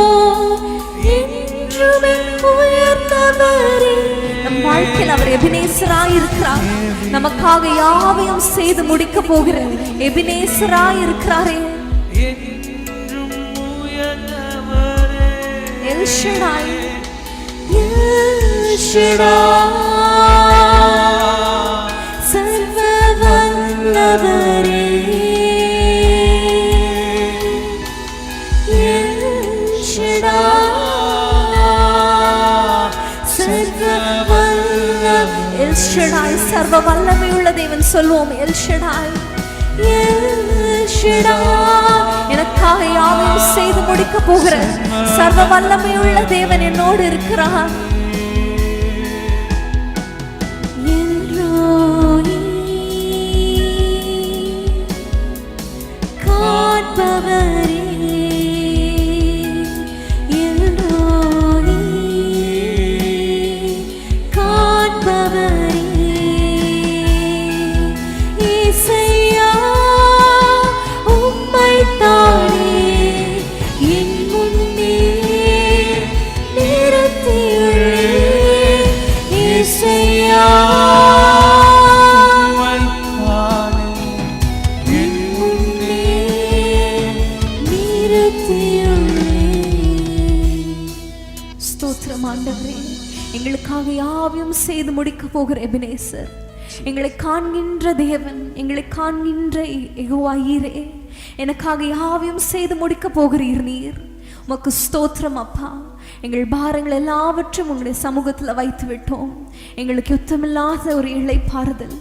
என்றுமே உயர்ந்தவரே. நம் வாழ்க்கையில் அவர் எபினேசராய் இருக்கிறார். நமக்காக யாவையும் செய்து முடிக்க போகிற எபினேசராய் இருக்கிறாரே. என்றும் உயர்ந்தவரே, எல் ஷடாய், எல் ஷடாய், சர்வ வல்லவரே, எல் ஷடாய், சர்வ வல்லவர். எல் ஷடாய், சர்வ வல்லமை உள்ள தேவன் சொல்வோம். எல் ஷடாய், எல் ஷடாய், எனக்காக யாவையும் செய்து முடிக்க போகிற சர்வ வல்லமை உள்ள தேவன் என்னோடு இருக்கிறார். எல் ரோயி, காண்பவரே, எல் ரோயி, காண்பவரே, இசையா, உம்மைத்தானே என் முன்னே நிறுத்தியுள்ளேன். இசையா, உம்மைத்தானே என் முன்னே நிறுத்தியுள்ளேன். ஸ்தோத்திரம் ஆண்டவரே, எங்களுக்காக யாவையும் செய்து முடிக்க போகிற எபினேசர், எங்களை காண்கின்ற தேவன், எங்களை காண்கின்ற யெகோவா ஈரே, எனக்காக யாவையும் செய்து முடிக்க போகிறீர் நீர். உமக்கு ஸ்தோத்திரம் அப்பா. எங்கள் பாரங்கள் எல்லாவற்றும் உங்களுடைய சமூகத்தில் வைத்து விட்டோம். எங்களுக்கு யுத்தமில்லாத ஒரு இளைப்பாறுதல்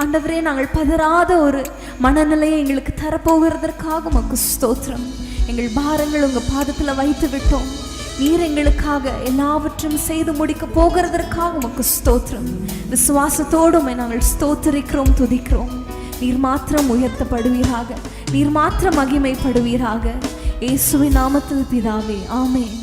ஆண்டவரே, நாங்கள் பதறாத ஒரு மனநிலையை எங்களுக்கு தரப்போகிறதற்காக உமக்கு ஸ்தோத்திரம். எங்கள் பாரங்கள் உங்க பாதத்துல வைத்து விட்டோம். நீர் எங்களுக்காக எல்லாவற்றையும் செய்து முடிக்க போகிறதற்காக உமக்கு ஸ்தோத்திரம். விசுவாசத்தோடு நாங்கள் ஸ்தோத்திரிக்கிறோம், துதிக்கிறோம். நீர் மாத்திரம் உயர்த்தப்படுவீராக, நீர் மாத்திரம் மகிமைப்படுவீராக. இயேசுவின் நாமத்தில் பிதாவே, ஆமென்.